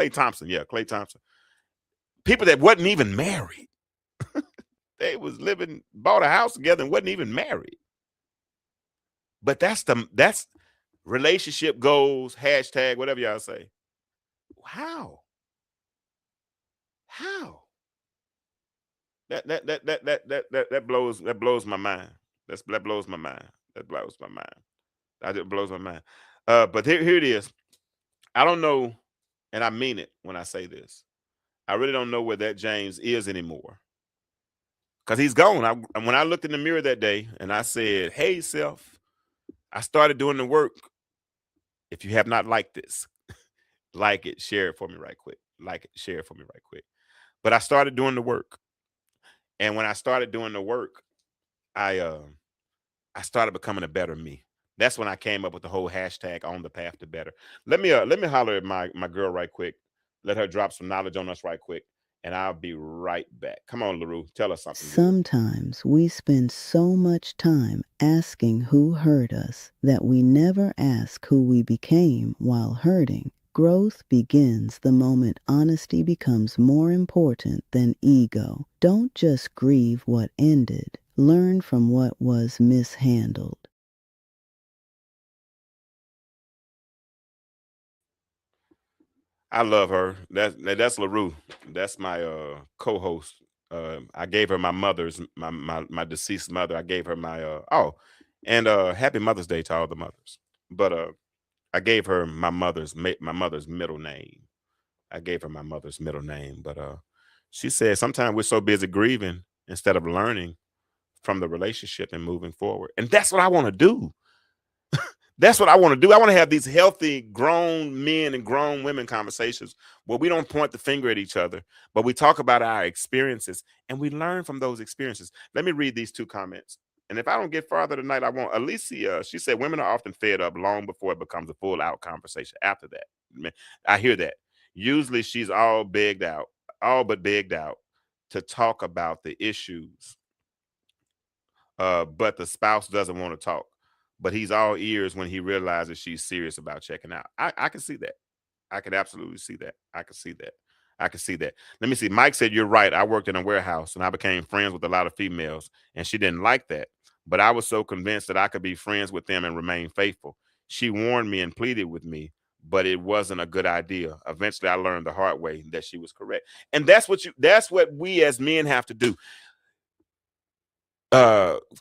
Thompson. Yeah, Clay Thompson. People that wasn't even married. They was living, bought a house together and wasn't even married. But that's relationship goals, hashtag, whatever y'all say. How? How? That blows my mind. That blows my mind. That blows my mind. It blows my mind. But here it is. I don't know, and I mean it when I say this. I really don't know where that James is anymore. Because he's gone. When I looked in the mirror that day and I said, "Hey, self, I started doing the work. If you have not liked this, like it, share it for me right quick. Like it, share it for me right quick." But I started doing the work. And when I started doing the work, I I started becoming a better me. That's when I came up with the whole hashtag on the path to better. Let me holler at my girl right quick. Let her drop some knowledge on us right quick, and I'll be right back. Come on, LaRue, tell us something good. Sometimes we spend so much time asking who hurt us that we never ask who we became while hurting. Growth begins the moment honesty becomes more important than ego. Don't just grieve what ended. Learn from what was mishandled. I love her. That's LaRue. That's my co-host. I gave her my deceased mother. I gave her my and happy Mother's Day to all the mothers. But I gave her my mother's middle name. I gave her my mother's middle name. But she said sometimes we're so busy grieving instead of learning from the relationship and moving forward. And that's what I want to do. That's what I want to do. I want to have these healthy grown men and grown women conversations where we don't point the finger at each other, but we talk about our experiences and we learn from those experiences. Let me read these two comments. And if I don't get farther tonight, I won't. Alicia, she said, women are often fed up long before it becomes a full out conversation. After that, I hear that. Usually she's all but begged out to talk about the issues, but the spouse doesn't want to talk. but he's all ears when he realizes she's serious about checking out. I can see that. I could absolutely see that. I could see that. I could see that. Let me see. Mike said, "You're right. I worked in a warehouse and I became friends with a lot of females, and she didn't like that. But I was so convinced that I could be friends with them and remain faithful. She warned me and pleaded with me, but it wasn't a good idea. Eventually, I learned the hard way that she was correct." And that's what we as men have to do.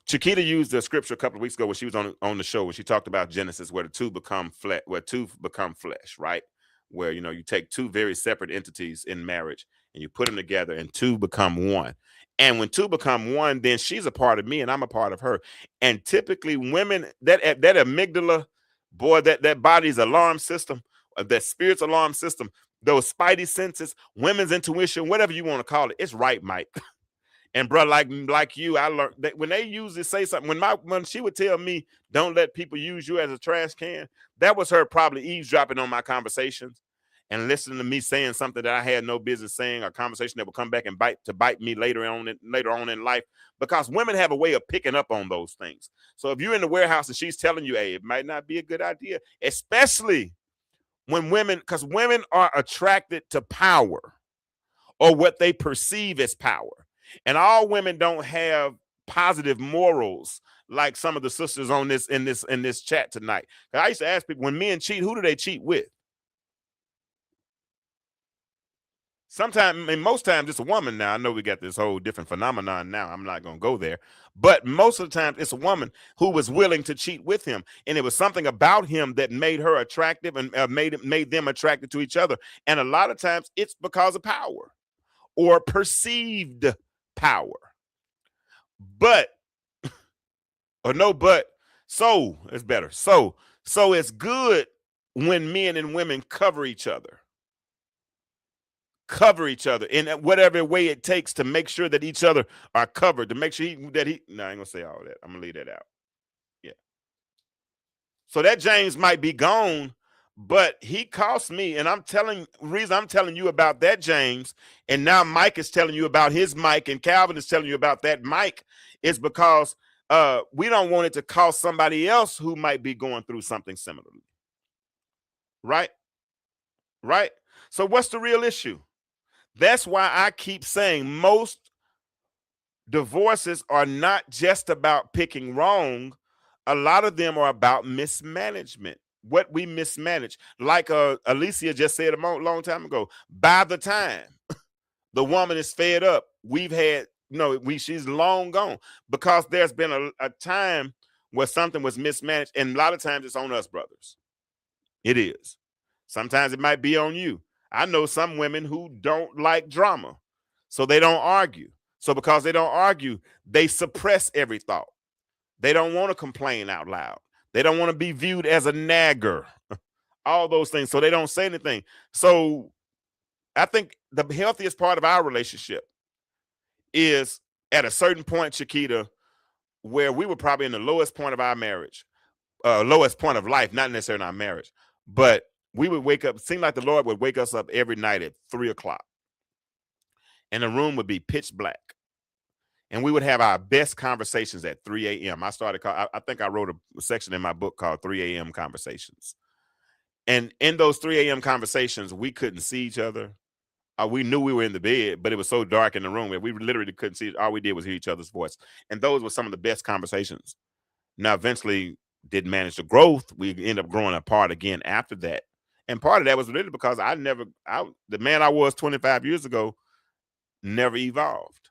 Chiquita used the scripture a couple of weeks ago when she was on the show, when she talked about Genesis, where the two become flesh, right? Where you take two very separate entities in marriage and you put them together and two become one. And when two become one, then she's a part of me and I'm a part of her. And typically women, that amygdala, boy, that body's alarm system, that spirit's alarm system, those spidey senses, women's intuition, whatever you want to call it, it's right, Mike. And bro, like you, I learned that when they usually say something, when she would tell me, "Don't let people use you as a trash can," that was her probably eavesdropping on my conversations and listening to me saying something that I had no business saying, a conversation that would come back and bite me later on in life. Because women have a way of picking up on those things. So if you're in the warehouse and she's telling you, "Hey, it might not be a good idea," especially because women are attracted to power or what they perceive as power. And all women don't have positive morals like some of the sisters on this in this chat tonight. I used to ask people, when men cheat, who do they cheat with? Sometimes, and most times, it's a woman. Now I know we got this whole different phenomenon now. I'm not going to go there, but most of the time, it's a woman who was willing to cheat with him, and it was something about him that made her attractive and made them attracted to each other. And a lot of times, it's because of power or perceived power. But or no, but so it's better. So it's good when men and women cover each other in whatever way it takes to make sure that each other are covered, to make sure no, I ain't gonna say all that. I'm gonna leave that out. Yeah. So that James might be gone, but he cost me, and reason I'm telling you about that James, and now Mike is telling you about his Mike, and Calvin is telling you about that Mike, is because we don't want it to cost somebody else who might be going through something similarly. Right? Right? So what's the real issue? That's why I keep saying most divorces are not just about picking wrong. A lot of them are about mismanagement. What we mismanage, like Alicia just said a long time ago. By the time the woman is fed up, she's long gone, because there's been a time where something was mismanaged, and a lot of times it's on us, brothers. It is. Sometimes it might be on you. I know some women who don't like drama, so they don't argue. So because they don't argue, they suppress every thought. They don't want to complain out loud. They don't want to be viewed as a nagger. All those things. So they don't say anything. So I think the healthiest part of our relationship is at a certain point, Chiquita, where we were probably in the lowest point of our marriage, lowest point of life, not necessarily in our marriage, but we would wake up. It seemed like the Lord would wake us up every night at 3:00, and the room would be pitch black. And we would have our best conversations at 3 a.m. I think I wrote a section in my book called 3 a.m. Conversations. And in those 3 a.m. conversations, we couldn't see each other. We knew we were in the bed, but it was so dark in the room that we literally couldn't see. All we did was hear each other's voice. And those were some of the best conversations. Now, eventually, didn't manage the growth. We ended up growing apart again after that. And part of that was really because the man I was 25 years ago never evolved.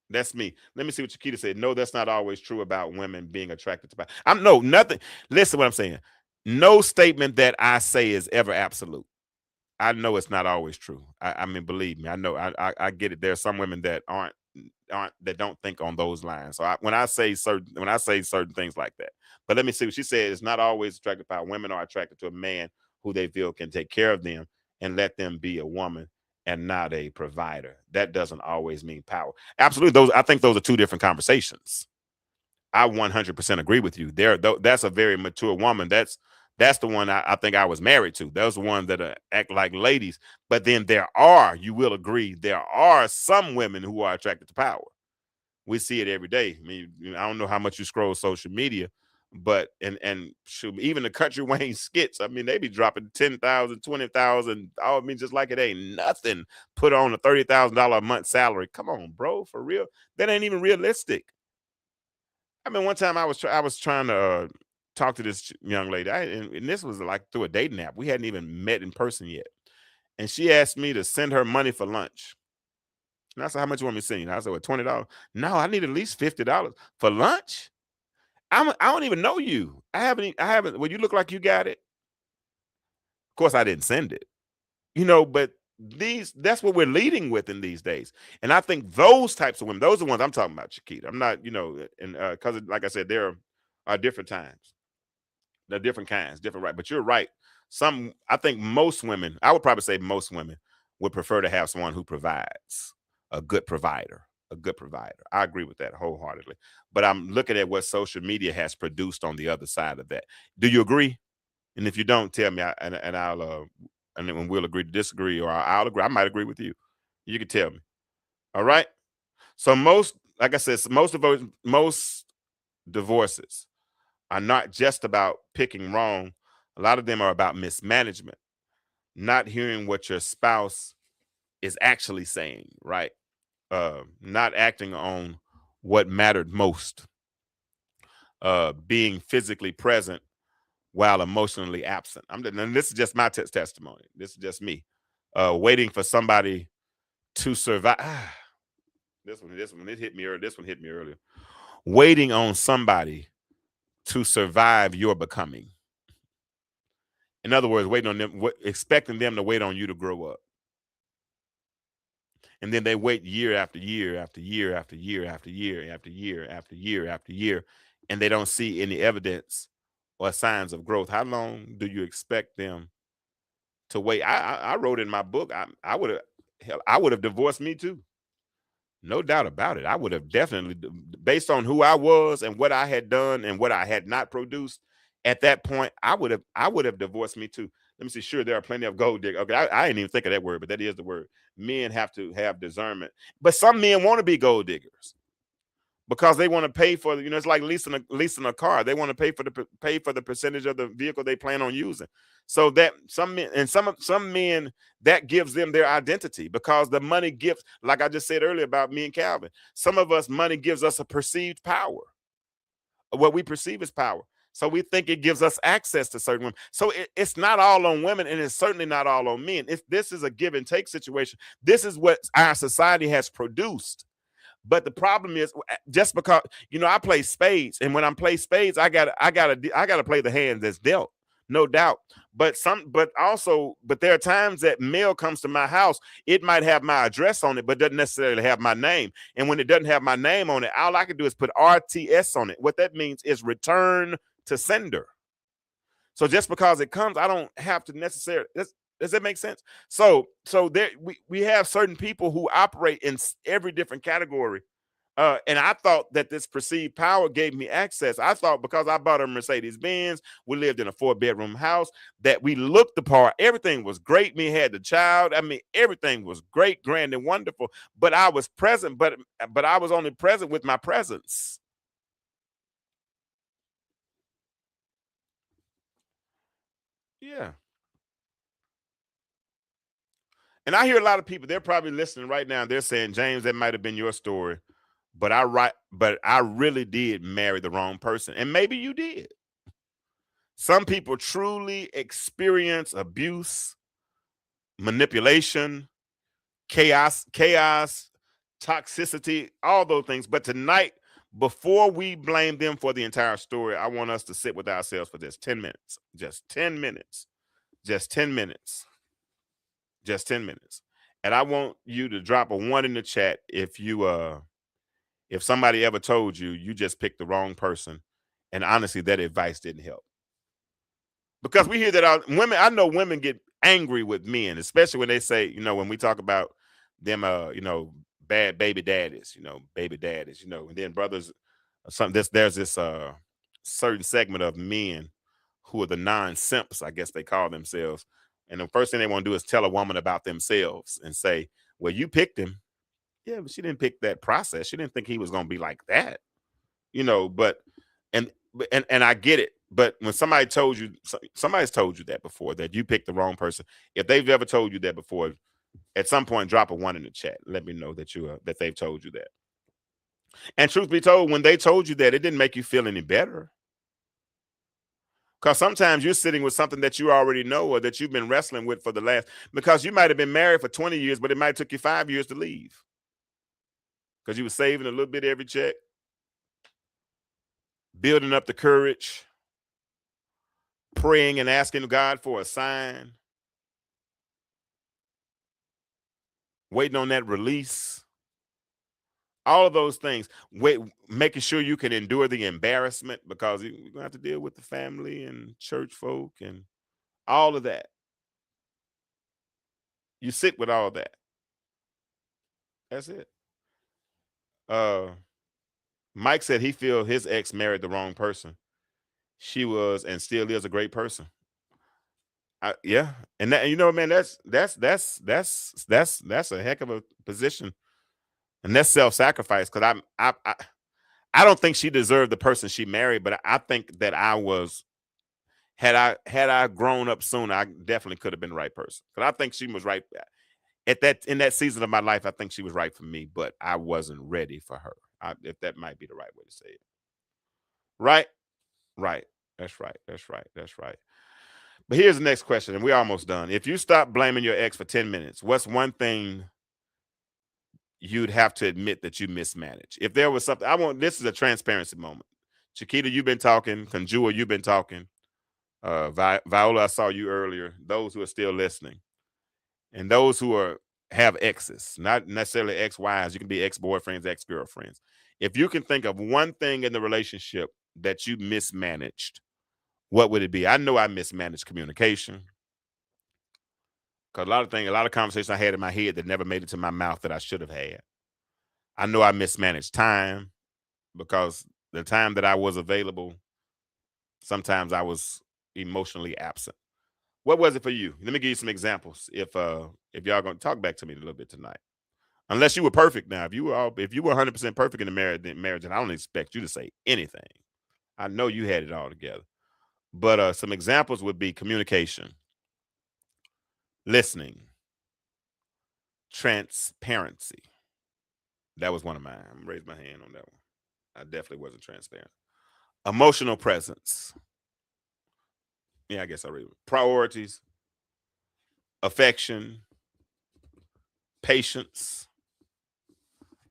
That's me. Let me see what Chiquita said. No, that's not always true about women being attracted to power. Nothing. Listen to what I'm saying. No statement that I say is ever absolute. I know it's not always true. I mean, believe me, I know. I get it. There are some women that that don't think on those lines. So when I say certain things like that. But let me see what she said. It's not always attracted to power. Women are attracted to a man who they feel can take care of them and let them be a woman and not a provider. That doesn't always mean power. Absolutely. I think those are two different conversations. I 100% agree with you. That's a very mature woman. That's the one I think I was married to. Those are the ones that act like ladies. But then you will agree, there are some women who are attracted to power. We see it every day. I mean, I don't know how much you scroll social media, but even the Country Wayne skits, I mean, they be dropping 10,000, 20,000. I mean, just like it ain't nothing. Put on a $30,000 a month salary. Come on, bro, for real. That ain't even realistic. I mean, one time I was trying to talk to this young lady, and this was like through a dating app. We hadn't even met in person yet, and she asked me to send her money for lunch. And I said, "How much you want me to send you?" I said, "Well, $20." No, I need at least $50 for lunch. I don't even know you. I haven't. Well, you look like you got it. Of course, I didn't send it. But that's what we're leading with in these days. And I think those types of women, those are the ones I'm talking about, Chiquita. I'm not, and because like I said, there are different times. They're different kinds, different, right? But you're right. I think most women, I would probably say most women would prefer to have someone who provides, a good provider, a good provider. I agree with that wholeheartedly. But I'm looking at what social media has produced on the other side of that. Do you agree? And if you don't, tell me, and then we'll agree to disagree, or I'll agree. I might agree with you. You can tell me. All right. So like I said, most divorces are not just about picking wrong. A lot of them are about mismanagement, not hearing what your spouse is actually saying, right? Not acting on what mattered most, being physically present while emotionally absent. And this is just my testimony. This is just me, waiting for somebody to survive. This one it hit me earlier. This one hit me earlier. Waiting on somebody to survive your becoming. In other words, waiting on them, expecting them to wait on you to grow up. And then they wait year after year after year after year after year after year after year after year, and they don't see any evidence or signs of growth. How long do you expect them to wait? I wrote in my book, I would have divorced me too. No doubt about it. I would have definitely, based on who I was and what I had done and what I had not produced at that point, I would have divorced me too. Let me see. Sure, there are plenty of gold diggers. Okay, I didn't even think of that word, but that is the word. Men have to have discernment. But some men want to be gold diggers because they want to pay for, it's like leasing a car. They want to pay for the percentage of the vehicle they plan on using. So that some men that gives them their identity, because the money gives, like I just said earlier about me and Calvin, some of us, money gives us a perceived power. What we perceive as power. So we think it gives us access to certain women. So it's not all on women, and it's certainly not all on men. This is a give and take situation. This is what our society has produced. But the problem is, just because I play spades, and when I play spades, I gotta play the hand that's dealt, no doubt. But there are times that mail comes to my house. It might have my address on it, but doesn't necessarily have my name. And when it doesn't have my name on it, all I can do is put RTS on it. What that means is return to sender. So just because it comes, I don't have to necessarily. Does that make sense? So there we have certain people who operate in every different category. And I thought that this perceived power gave me access. I thought because I bought a Mercedes Benz, we lived in a 4-bedroom house, that we looked the part. Everything was great. Me had the child. I mean, everything was great, grand, and wonderful. But I was present, but I was only present with my presence. Yeah. And I hear a lot of people, they're probably listening right now. They're saying, James, that might have been your story, but I really did marry the wrong person. And maybe you did. Some people truly experience abuse, manipulation, chaos, toxicity, all those things. But tonight, before we blame them for the entire story, I want us to sit with ourselves for just 10 minutes. Just 10 minutes. Just 10 minutes. Just 10 minutes. And I want you to drop a 1 in the chat if somebody ever told you you just picked the wrong person, and honestly that advice didn't help. Because we hear that I know women get angry with men, especially when they say, when we talk about them bad baby daddies, and then brothers, there's this certain segment of men who are the non-simps, I guess they call themselves. And the first thing they want to do is tell a woman about themselves and say, well, you picked him. Yeah, but she didn't pick that process. She didn't think he was going to be like that, you know. But and I get it. But when somebody's told you that before, that you picked the wrong person, if they've ever told you that before, at some point drop a 1 in the chat. Let me know that that they've told you that. And truth be told, when they told you that, it didn't make you feel any better. Because sometimes you're sitting with something that you already know, or that you've been wrestling with for the last, because you might have been married for 20 years, but it might have took you 5 years to leave. Because you were saving a little bit every check, building up the courage, praying and asking God for a sign, waiting on that release. All of those things, making sure you can endure the embarrassment, because you're going to have to deal with the family and church folk and all of that. You sit with all that. That's it. Mike said he feel his ex married the wrong person. She was and still is a great person. Yeah, and that, you know, man, that's a heck of a position, and that's self-sacrifice. Because I don't think she deserved the person she married, but I think that I was, had I grown up sooner, I definitely could have been the right person. Because I think she was right in that season of my life. I think she was right for me, but I wasn't ready for her. If that might be the right way to say it. Right, right. That's right. That's right. That's right. But here's the next question, and we're almost done. If you stop blaming your ex for 10 minutes, what's one thing you'd have to admit that you mismanaged? If there was something, this is a transparency moment. Chiquita, you've been talking. Conjua, you've been talking. Viola, I saw you earlier. Those who are still listening, and those who have exes, not necessarily ex-wives. You can be ex-boyfriends, ex-girlfriends. If you can think of one thing in the relationship that you mismanaged, what would it be? I know I mismanaged communication. Because a lot of conversations I had in my head that never made it to my mouth that I should have had. I know I mismanaged time, because the time that I was available, sometimes I was emotionally absent. What was it for you? Let me give you some examples. If y'all gonna talk back to me a little bit tonight, unless you were perfect. Now, if you were 100% perfect in the marriage, then I don't expect you to say anything. I know you had it all together. But some examples would be communication, listening, transparency. That was one of mine. I'm gonna raise my hand on that one. I definitely wasn't transparent. Emotional presence. Yeah, I guess I read priorities, affection, patience,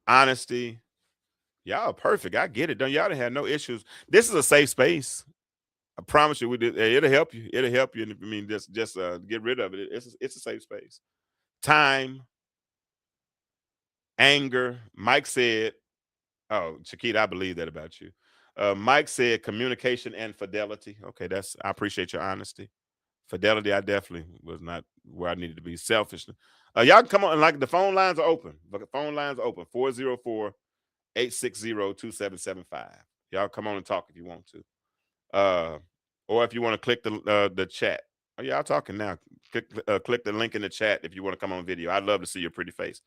honesty. Y'all are perfect. I get it. Don't y'all didn't have no issues. This is a safe space. I promise you, it'll help you. It'll help you. And I mean, just get rid of it. It's a safe space. Time, anger. Mike said, "Oh, Chiquita, I believe that about you." Mike said communication and fidelity. Okay, I appreciate your honesty. Fidelity, I definitely was not where I needed to be. Selfish. Y'all can come on, like the phone lines are open. The phone lines are open. 404-860-2775. Y'all come on and talk if you want to. Or if you want to click the chat. Oh, y'all talking now. Click the link in the chat if you want to come on video. I'd love to see your pretty face.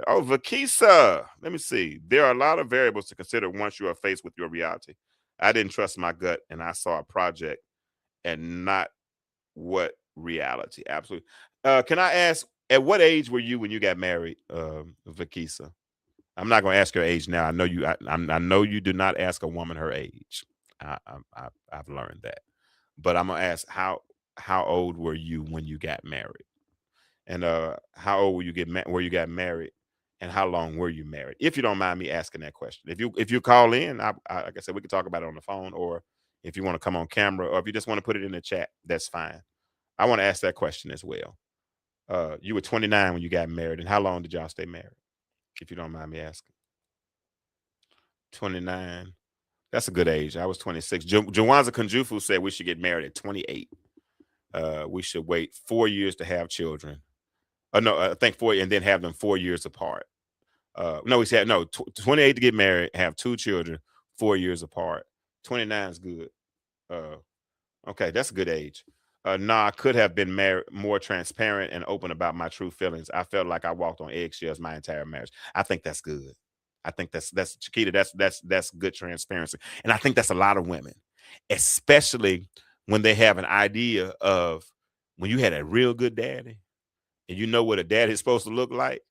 Oh, Vakisa. Let me see. There are a lot of variables to consider once you are faced with your reality. I didn't trust my gut, and I saw a project and not what reality. Absolutely. Can I ask, at what age were you when you got married, Vakisa? I'm not going to ask your age now. I know you. I know you do not ask a woman her age. I've learned that, but I'm gonna ask how old were you when you got married, and how old were you where you got married, and how long were you married? If you don't mind me asking that question, if you call in, like I said, we can talk about it on the phone, or if you want to come on camera, or if you just want to put it in the chat, that's fine. I want to ask that question as well. You were 29 when you got married, and how long did y'all stay married? If you don't mind me asking. 29. That's a good age. I was 26. Jawanza Kunjufu said we should get married at 28. We should wait 4 years to have children. No, I think 4, and then have them 4 years apart. No, he said no. 28 to get married, have 2 children, 4 years apart. 29 is good. Okay, that's a good age. Nah, I could have been more transparent and open about my true feelings. I felt like I walked on eggshells my entire marriage. I think that's good. I think that's Chiquita. That's good transparency, and I think that's a lot of women, especially when they have an idea of when you had a real good daddy, and you know what a daddy is supposed to look like,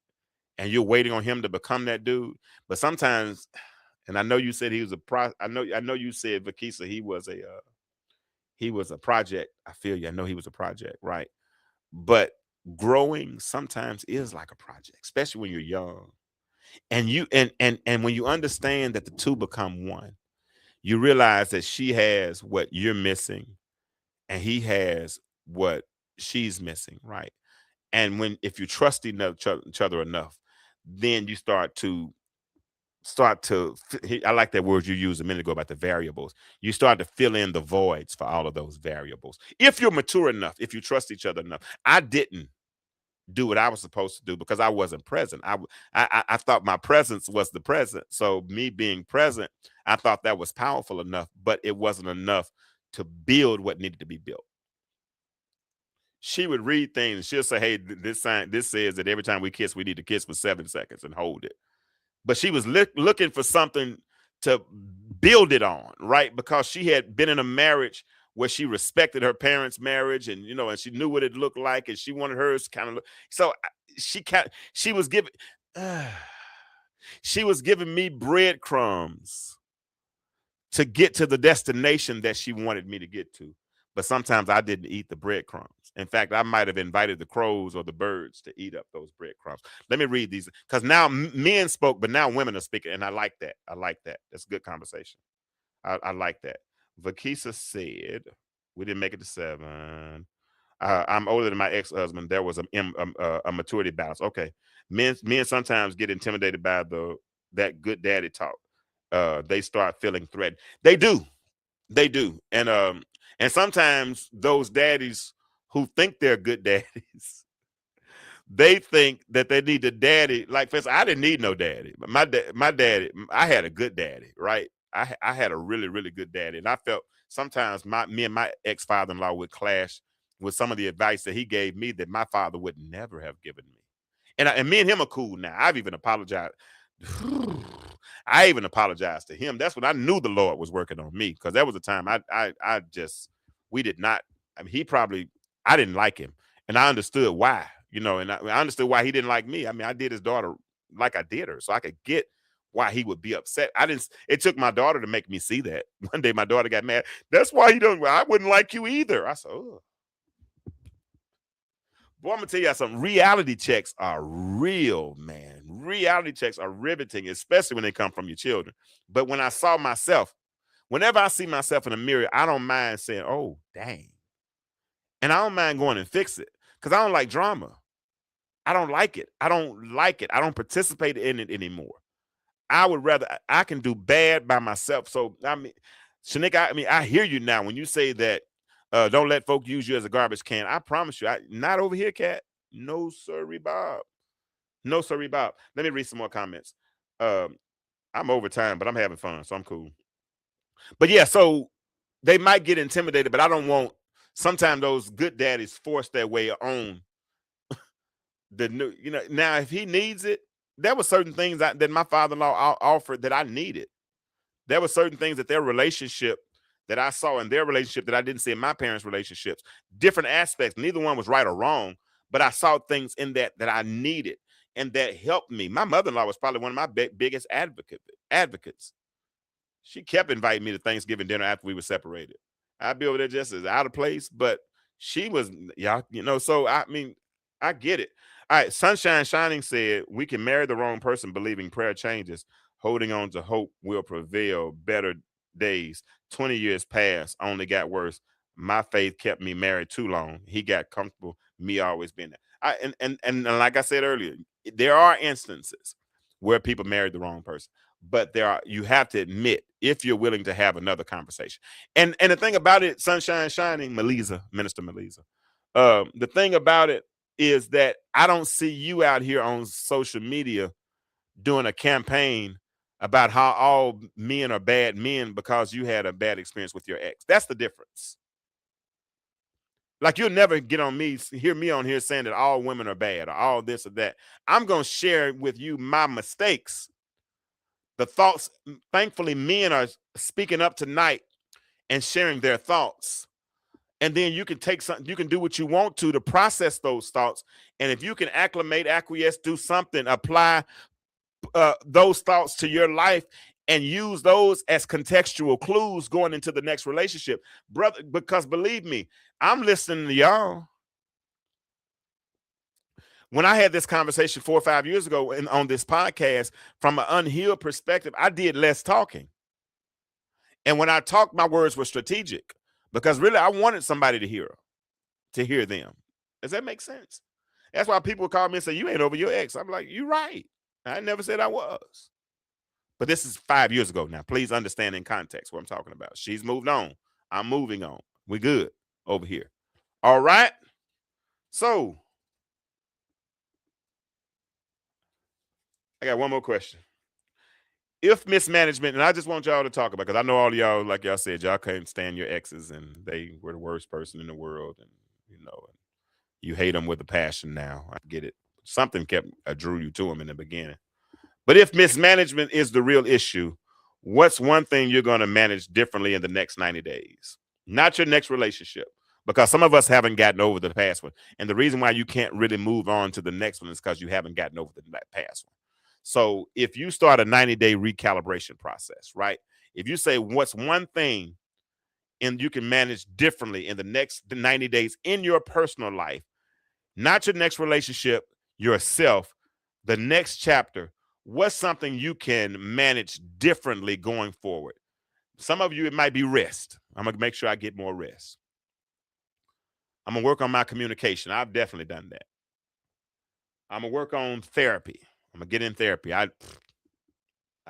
and you're waiting on him to become that dude. But sometimes, and I know you said he was a pro. I know you said Vakisa he was a project. I feel you. I know he was a project, right? But growing sometimes is like a project, especially when you're young. And and when you understand that the two become one, you realize that she has what you're missing and he has what she's missing, right? And when if you trust each other enough, then you I like that word you used a minute ago about the variables. You start to fill in the voids for all of those variables. If you're mature enough, if you trust each other enough. I didn't do what I was supposed to do because I wasn't present. I thought my presence was the present. So me being present, I thought that was powerful enough, but it wasn't enough to build what needed to be built. She would read things. She'll say, "Hey, this says that every time we kiss, we need to kiss for 7 seconds and hold it." But she was looking for something to build it on, right? Because she had been in a marriage where she respected her parents' marriage, and and she knew what it looked like, and she wanted hers kind of. So she was giving she was giving me breadcrumbs to get to the destination that she wanted me to get to. But sometimes I didn't eat the breadcrumbs. In fact, I might have invited the crows or the birds to eat up those breadcrumbs. Let me read these because now men spoke, but now women are speaking. And I like that. I like that. That's good conversation. I like that. Vakisa said, we didn't make it to 7. I'm older than my ex-husband. There was a maturity balance. Okay. Men sometimes get intimidated by that good daddy talk. They start feeling threatened. They do. They do. And sometimes those daddies who think they're good daddies, they think that they need a daddy. Like, for instance, I didn't need no daddy, but my daddy, I had a good daddy, right? I had a really, really good daddy. And I felt sometimes me and my ex-father-in-law would clash with some of the advice that he gave me that my father would never have given me. And me and him are cool now. I've even apologized. I even apologized to him. That's when I knew the Lord was working on me, because there was a time I just we did not. I mean, I didn't like him, and I understood why. And I understood why he didn't like me. I mean, I did his daughter like I did her, so I could get why he would be upset. I didn't. It took my daughter to make me see that. One day, my daughter got mad. That's why he don't. I wouldn't like you either. I said, oh. Boy, I'm gonna tell you something. Reality checks are real, man. Reality checks are riveting, especially when they come from your children. But when I saw myself, whenever I see myself in the mirror, I don't mind saying, "Oh, dang," and I don't mind going and fix it because I don't like drama. I don't like it. I don't like it. I don't participate in it anymore. I would rather I can do bad by myself. So I mean, Shanika, I mean, I hear you now when you say that don't let folk use you as a garbage can. I promise you, not over here, cat. No, sorry, Bob. No, sorry, Bob. Let me read some more comments. Um, I'm over time, but I'm having fun, so I'm cool. But yeah, so they might get intimidated, but I don't want sometimes those good daddies force their way on the new, now if he needs it, there were certain things that my father-in-law offered that I needed. There were certain things that their relationship that I saw in their relationship that I didn't see in my parents' relationships. Different aspects. Neither one was right or wrong, but I saw things in that I needed and that helped me. My mother-in-law was probably one of my biggest advocates. She kept inviting me to Thanksgiving dinner after we were separated. I'd be over there just as out of place, but she was, yeah, so I mean, I get it. All right, Sunshine Shining said, we can marry the wrong person believing prayer changes, holding on to hope will prevail, better days. 20 years passed, only got worse. My faith kept me married too long. He got comfortable, me always being there. And like I said earlier, there are instances where people married the wrong person, but you have to admit if you're willing to have another conversation. And the thing about it, Sunshine Shining, Minister Melisa, the thing about it is that I don't see you out here on social media doing a campaign about how all men are bad men because you had a bad experience with your ex. That's the difference. Like, you'll never hear me on here saying that all women are bad or all this or that. I'm going to share with you my mistakes, the thoughts. Thankfully, men are speaking up tonight and sharing their thoughts. And then you can take something, you can do what you want to process those thoughts. And if you can acclimate, acquiesce, do something, apply those thoughts to your life and use those as contextual clues going into the next relationship, brother, because believe me, I'm listening to y'all. When I had this conversation 4 or 5 years ago on this podcast, from an unhealed perspective, I did less talking. And when I talked, my words were strategic because really I wanted somebody to hear them. Does that make sense? That's why people call me and say, you ain't over your ex. I'm like, you're right. I never said I was. But this is 5 years ago now. Please understand in context what I'm talking about. She's moved on. I'm moving on. We good over here. All right. So I got one more question. If mismanagement, and I just want y'all to talk about, because I know all of y'all, like y'all said, y'all can't stand your exes and they were the worst person in the world. And, you hate them with a passion now. I get it. Something drew you to them in the beginning. But if mismanagement is the real issue, what's one thing you're going to manage differently in the next 90 days? Not your next relationship, because some of us haven't gotten over the past one. And the reason why you can't really move on to the next one is because you haven't gotten over the past one. So if you start a 90-day recalibration process, right? If you say what's one thing and you can manage differently in the next 90 days in your personal life, not your next relationship, yourself, the next chapter, what's something you can manage differently going forward? Some of you, it might be rest. I'm going to make sure I get more rest. I'm going to work on my communication. I've definitely done that. I'm going to work on therapy. I'm going to get in therapy. I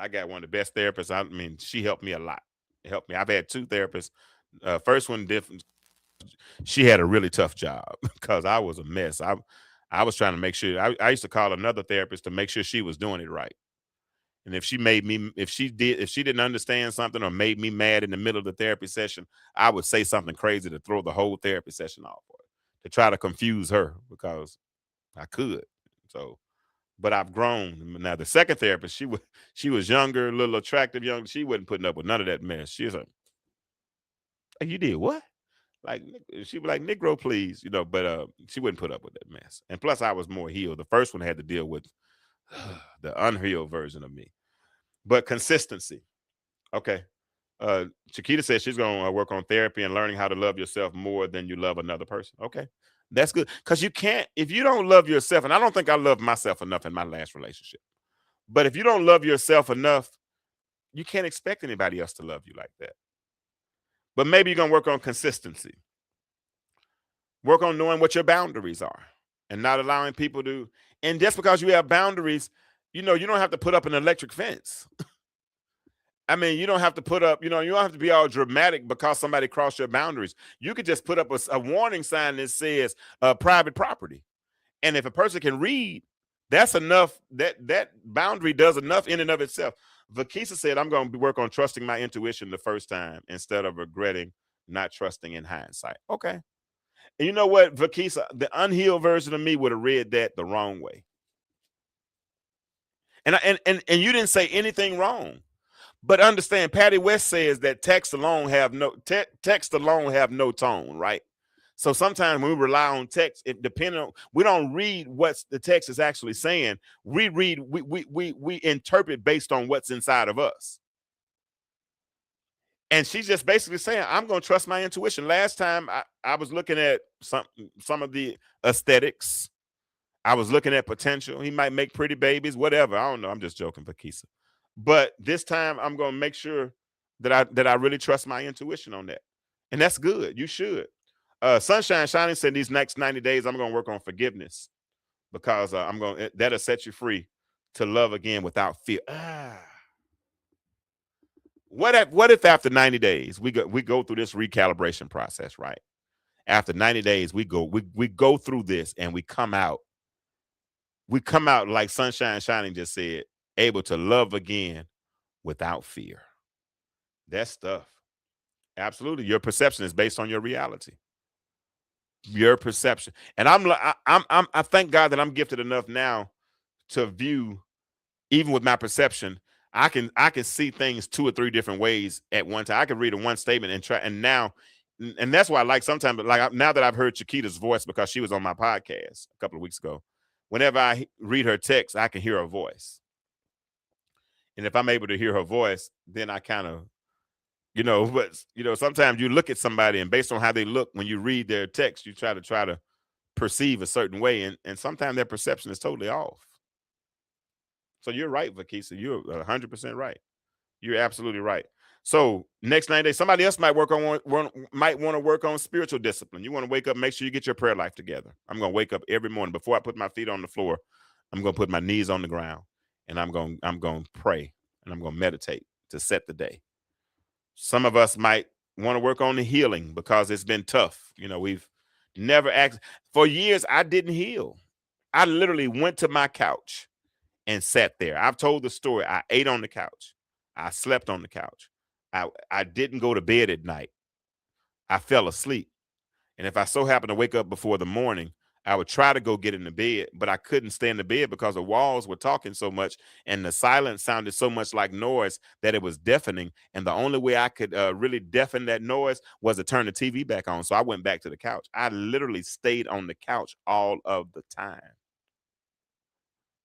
got one of the best therapists. I mean, she helped me a lot. It helped me. I've had 2 therapists. First one, different. She had a really tough job because I was a mess. I was trying to make sure. I used to call another therapist to make sure she was doing it right. And if she didn't understand something or made me mad in the middle of the therapy session, I would say something crazy to throw the whole therapy session off for her, to try to confuse her because I could. So, but I've grown. Now the second therapist, she was younger, a little attractive, young. She wasn't putting up with none of that mess. She was like, "Hey, you did what?" Like, she was like, "Negro, please," but she wouldn't put up with that mess. And plus, I was more healed. The first one had to deal with the unhealed version of me. But consistency. Okay. Chiquita says she's going to work on therapy and learning how to love yourself more than you love another person. Okay. That's good. Because you can't, if you don't love yourself, and I don't think I loved myself enough in my last relationship, but if you don't love yourself enough, you can't expect anybody else to love you like that. But maybe you're going to work on consistency. Work on knowing what your boundaries are and not allowing people to. And just because you have boundaries, you don't have to put up an electric fence. I mean, you don't have to put up, you don't have to be all dramatic because somebody crossed your boundaries. You could just put up a warning sign that says private property. And if a person can read, that's enough. That boundary does enough in and of itself. Vakisa said, I'm going to work on trusting my intuition the first time instead of regretting not trusting in hindsight. Okay. And you know what, Vakisa, the unhealed version of me would have read that the wrong way. And you didn't say anything wrong. But understand, Patty West says that text alone have no tone, right? So sometimes when we rely on text, we don't read what the text is actually saying. We interpret based on what's inside of us. And she's just basically saying, I'm going to trust my intuition. Last time I was looking at some of the aesthetics. I was looking at potential. He might make pretty babies, whatever. I don't know. I'm just joking, Vakisa. But this time I'm going to make sure that I really trust my intuition on that. And that's good. You should. Sunshine Shining said these next 90 days, I'm going to work on forgiveness because that'll set you free to love again without fear. What if after 90 days we go through this recalibration process, right? After 90 days, we go through this and we come out like Sunshine Shining just said, able to love again without fear. That stuff. Absolutely. Your perception is based on your reality. your perception. And I thank God that I'm gifted enough now to view, even with my perception, I can see things 2 or 3 different ways at one time. I can read a one statement and try, and now, and that's why I like sometimes, like now that I've heard Chiquita's voice because she was on my podcast a couple of weeks ago. Whenever I read her text, I can hear her voice, and if I'm able to hear her voice, then I kind of, but sometimes you look at somebody and based on how they look when you read their text, you try to perceive a certain way, and sometimes their perception is totally off. So you're right, Vakisa. You're 100% right. You're absolutely right. So next 90 days, somebody else might might want to work on spiritual discipline. You want to wake up, make sure you get your prayer life together. I'm gonna wake up every morning before I put my feet on the floor. I'm gonna put my knees on the ground, and I'm gonna pray, and I'm gonna meditate to set the day. Some of us might want to work on the healing because it's been tough. We've never asked for years. I didn't heal. I literally went to my couch and sat there. I've told the story. I ate on the couch. I slept on the couch. I didn't go to bed at night. I fell asleep. And if I so happened to wake up before the morning, I would try to go get in the bed, but I couldn't stay in the bed because the walls were talking so much and the silence sounded so much like noise that it was deafening. And the only way I could really deafen that noise was to turn the TV back on. So I went back to the couch. I literally stayed on the couch all of the time.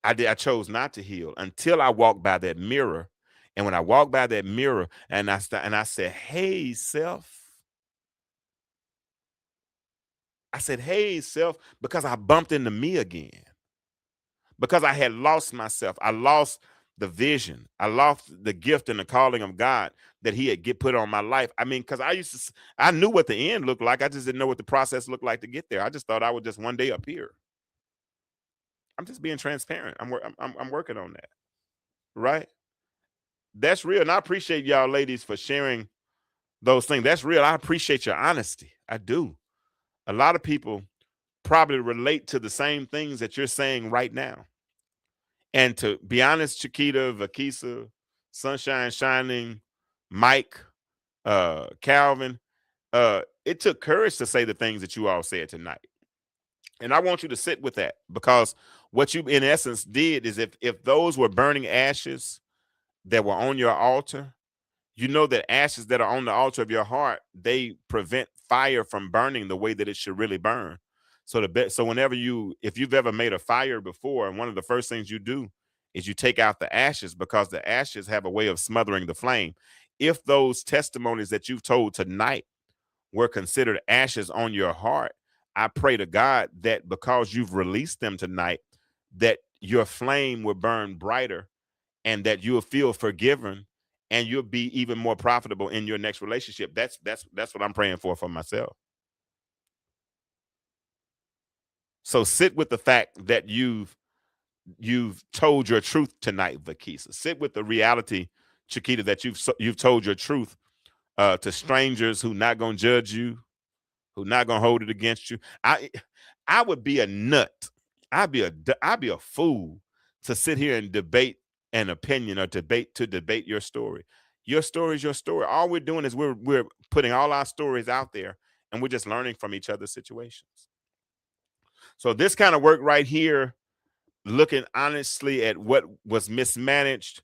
I chose not to heal until I walked by that mirror. And when I walked by that mirror and I said, "Hey, self." I said, "Hey, self," because I bumped into me again. Because I had lost myself. I lost the vision. I lost the gift and the calling of God that he had put on my life. I mean, because I knew what the end looked like. I just didn't know what the process looked like to get there. I just thought I would just one day appear. I'm just being transparent. I'm working on that. Right? That's real. And I appreciate y'all ladies for sharing those things. That's real. I appreciate your honesty. I do. A lot of people probably relate to the same things that you're saying right now. And to be honest, Chiquita, Vakisa, Sunshine Shining, Mike, Calvin, it took courage to say the things that you all said tonight. And I want you to sit with that, because what you in essence did is if those were burning ashes that were on your altar, you know that ashes that are on the altar of your heart, they prevent fire from burning the way that it should really burn. So whenever if you've ever made a fire before, and one of the first things you do is you take out the ashes, because the ashes have a way of smothering the flame. If those testimonies that you've told tonight were considered ashes on your heart, I pray to God that because you've released them tonight, that your flame will burn brighter, and that you'll feel forgiven, and you'll be even more profitable in your next relationship. That's what I'm praying for myself. So sit with the fact that you've told your truth tonight, Vakisa. Sit with the reality, Chiquita, that you've told your truth to strangers who not gonna judge you, who not gonna hold it against you. I would be a nut. I'd be a fool to sit here and debate an opinion, or debate your story. Your story is your story. All we're doing is we're putting all our stories out there, and we're just learning from each other's situations. So this kind of work right here, looking honestly at what was mismanaged,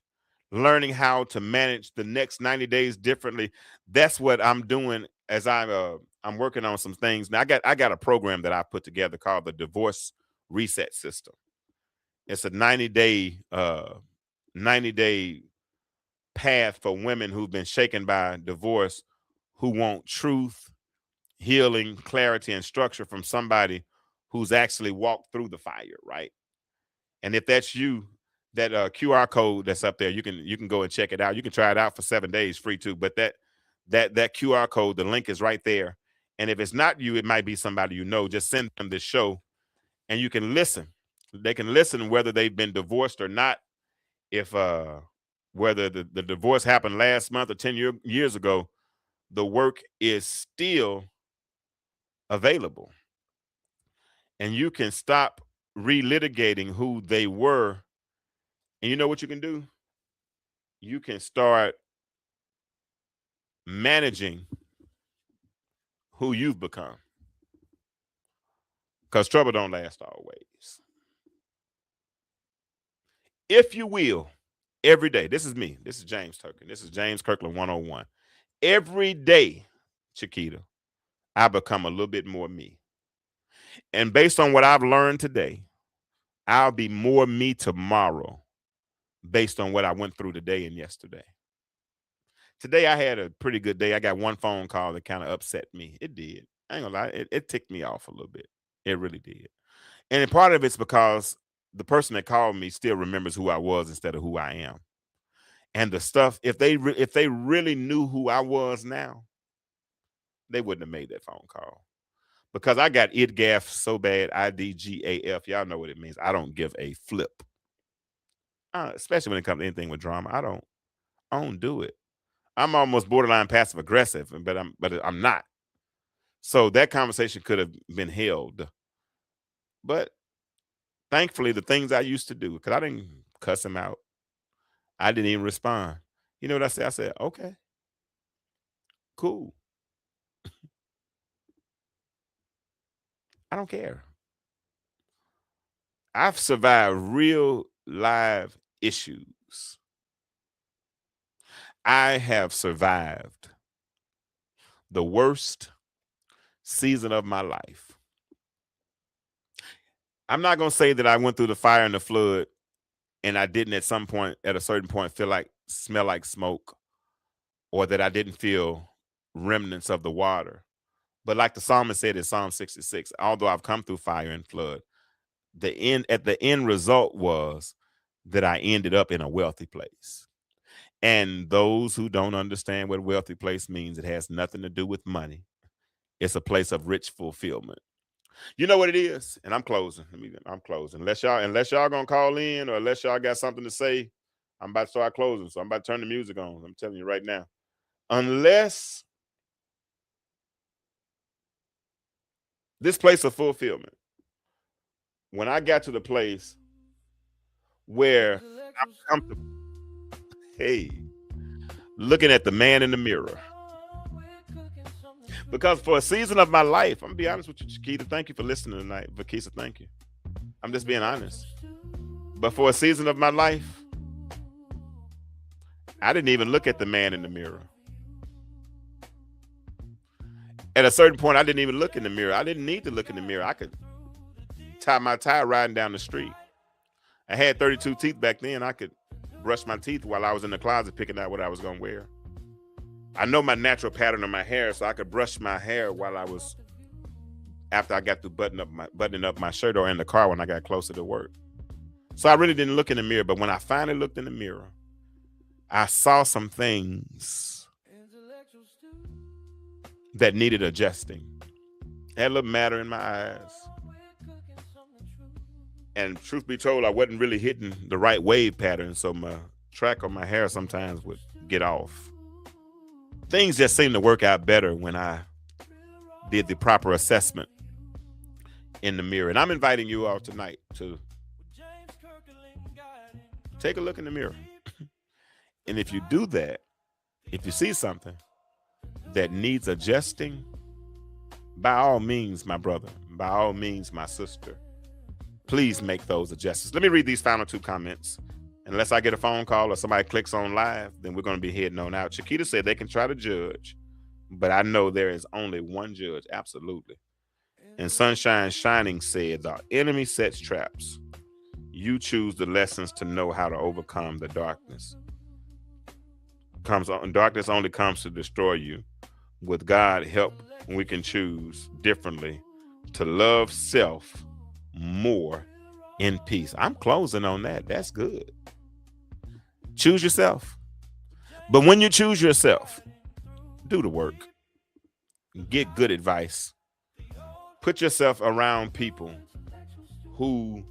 learning how to manage the next 90 days differently. That's what I'm doing as I'm working on some things. Now I got a program that I put together called the Divorce Reset System. It's a 90-day path for women who've been shaken by divorce, who want truth, healing, clarity, and structure from somebody who's actually walked through the fire, right? And if that's you, that QR code that's up there, you can go and check it out. You can try it out for 7 days free too. But that QR code, the link is right there. And if it's not you, it might be somebody you know. Just send them this show, and you can listen. They can listen whether they've been divorced or not. If whether the divorce happened last month or 10 years ago, the work is still available, and you can stop relitigating who they were. And you know what you can do? You can start managing who you've become. because trouble don't last always. If you will, every day, this is me. This is James Turkin. This is James Kirkland 101. Every day, Chiquita, I become a little bit more me. And based on what I've learned today, I'll be more me tomorrow based on what I went through today and yesterday. Today, I had a pretty good day. I got one phone call that kind of upset me. It did. I ain't gonna lie. It ticked me off a little bit. It really did. And part of it's because the person that called me still remembers who I was instead of who I am. And the stuff, if they really knew who I was now, they wouldn't have made that phone call. Because I got IDGAF so bad, IDGAF. Y'all know what it means. I don't give a flip. Especially when it comes to anything with drama. I don't do it. I'm almost borderline passive aggressive, but I'm not. So that conversation could have been held. But thankfully, the things I used to do, because I didn't cuss him out. I didn't even respond. You know what I said? I said, okay, cool. I don't care. I've survived real live issues. I have survived the worst season of my life. I'm not going to say that I went through the fire and the flood and I didn't at a certain point, smell like smoke, or that I didn't feel remnants of the water. But like the psalmist said in Psalm 66, although I've come through fire and flood, the end result was that I ended up in a wealthy place. And those who don't understand what wealthy place means, it has nothing to do with money. It's a place of rich fulfillment. You know what it is? And I'm closing. I'm closing. Unless y'all gonna call in, or unless y'all got something to say, I'm about to start closing. So I'm about to turn the music on. I'm telling you right now. Unless this place of fulfillment, when I got to the place where I'm comfortable, looking at the man in the mirror. Because for a season of my life, I'm gonna be honest with you, Chiquita, thank you for listening tonight. Vakisa, thank you. I'm just being honest. But for a season of my life, I didn't even look at the man in the mirror. At a certain point, I didn't even look in the mirror. I didn't need to look in the mirror. I could tie my tie riding down the street. I had 32 teeth back then. I could brush my teeth while I was in the closet picking out what I was going to wear. I know my natural pattern of my hair, so I could brush my hair after I got through buttoning up my shirt, or in the car when I got closer to work. So I really didn't look in the mirror. But when I finally looked in the mirror, I saw some things that needed adjusting. I had a little matter in my eyes. And truth be told, I wasn't really hitting the right wave pattern, so my track on my hair sometimes would get off. Things just seemed to work out better when I did the proper assessment in the mirror. And I'm inviting you all tonight to take a look in the mirror. And if you do that, if you see something that needs adjusting, by all means, my brother, by all means, my sister, please make those adjustments. Let me read these final two comments. Unless I get a phone call or somebody clicks on live, then we're going to be heading on out. Chiquita said they can try to judge, but I know there is only one judge. Absolutely. And Sunshine Shining said, the enemy sets traps. You choose the lessons to know how to overcome the darkness. Darkness only comes to destroy you. With God help, we can choose differently to love self more in peace. I'm closing on that. That's good. Choose yourself. But when you choose yourself, do the work. Get good advice. Put yourself around people who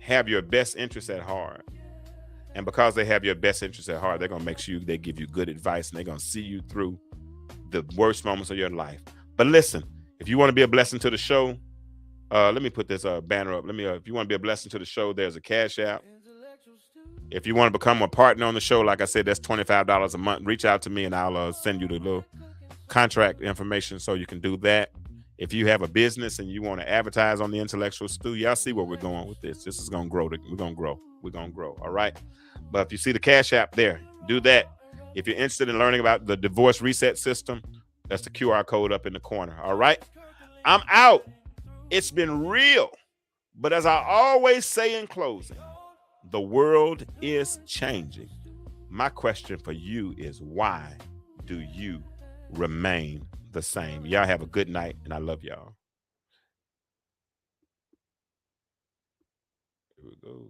have your best interests at heart. And because they have your best interests at heart, they're going to make sure they give you good advice, and they're going to see you through the worst moments of your life. But listen, if you want to be a blessing to the show, let me put this banner up. If you want to be a blessing to the show, there's a Cash App. If you want to become a partner on the show, like I said, that's $25 a month. Reach out to me and I'll send you the little contract information so you can do that. If you have a business and you want to advertise on the Intellectual Stew, y'all see where we're going with this. This is going to grow. We're going to grow. We're going to grow. All right. But if you see the Cash App there, do that. If you're interested in learning about the divorce reset system, that's the QR code up in the corner. All right. I'm out. It's been real. But as I always say in closing, the world is changing. My question for you is, why do you remain the same? Y'all have a good night, and I love y'all. Here we go.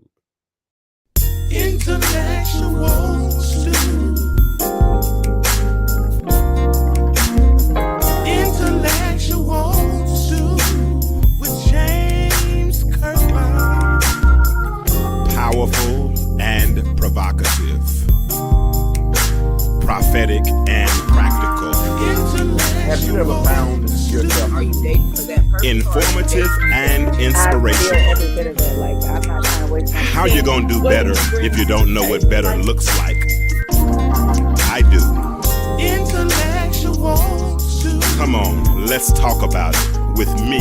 Intellectual stew. Intellectual stew with James Kirkland. Powerful and provocative, prophetic and practical, Have you ever found yourself? Are you dating for that person? informative and I feel inspirational. every bit of it. Like, I'm not trying to waste my How you gonna do better if you don't know what better looks like? I do. Intellectual stew. Come on, let's talk about it with me,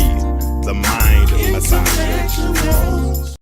the mind massager. Intellectual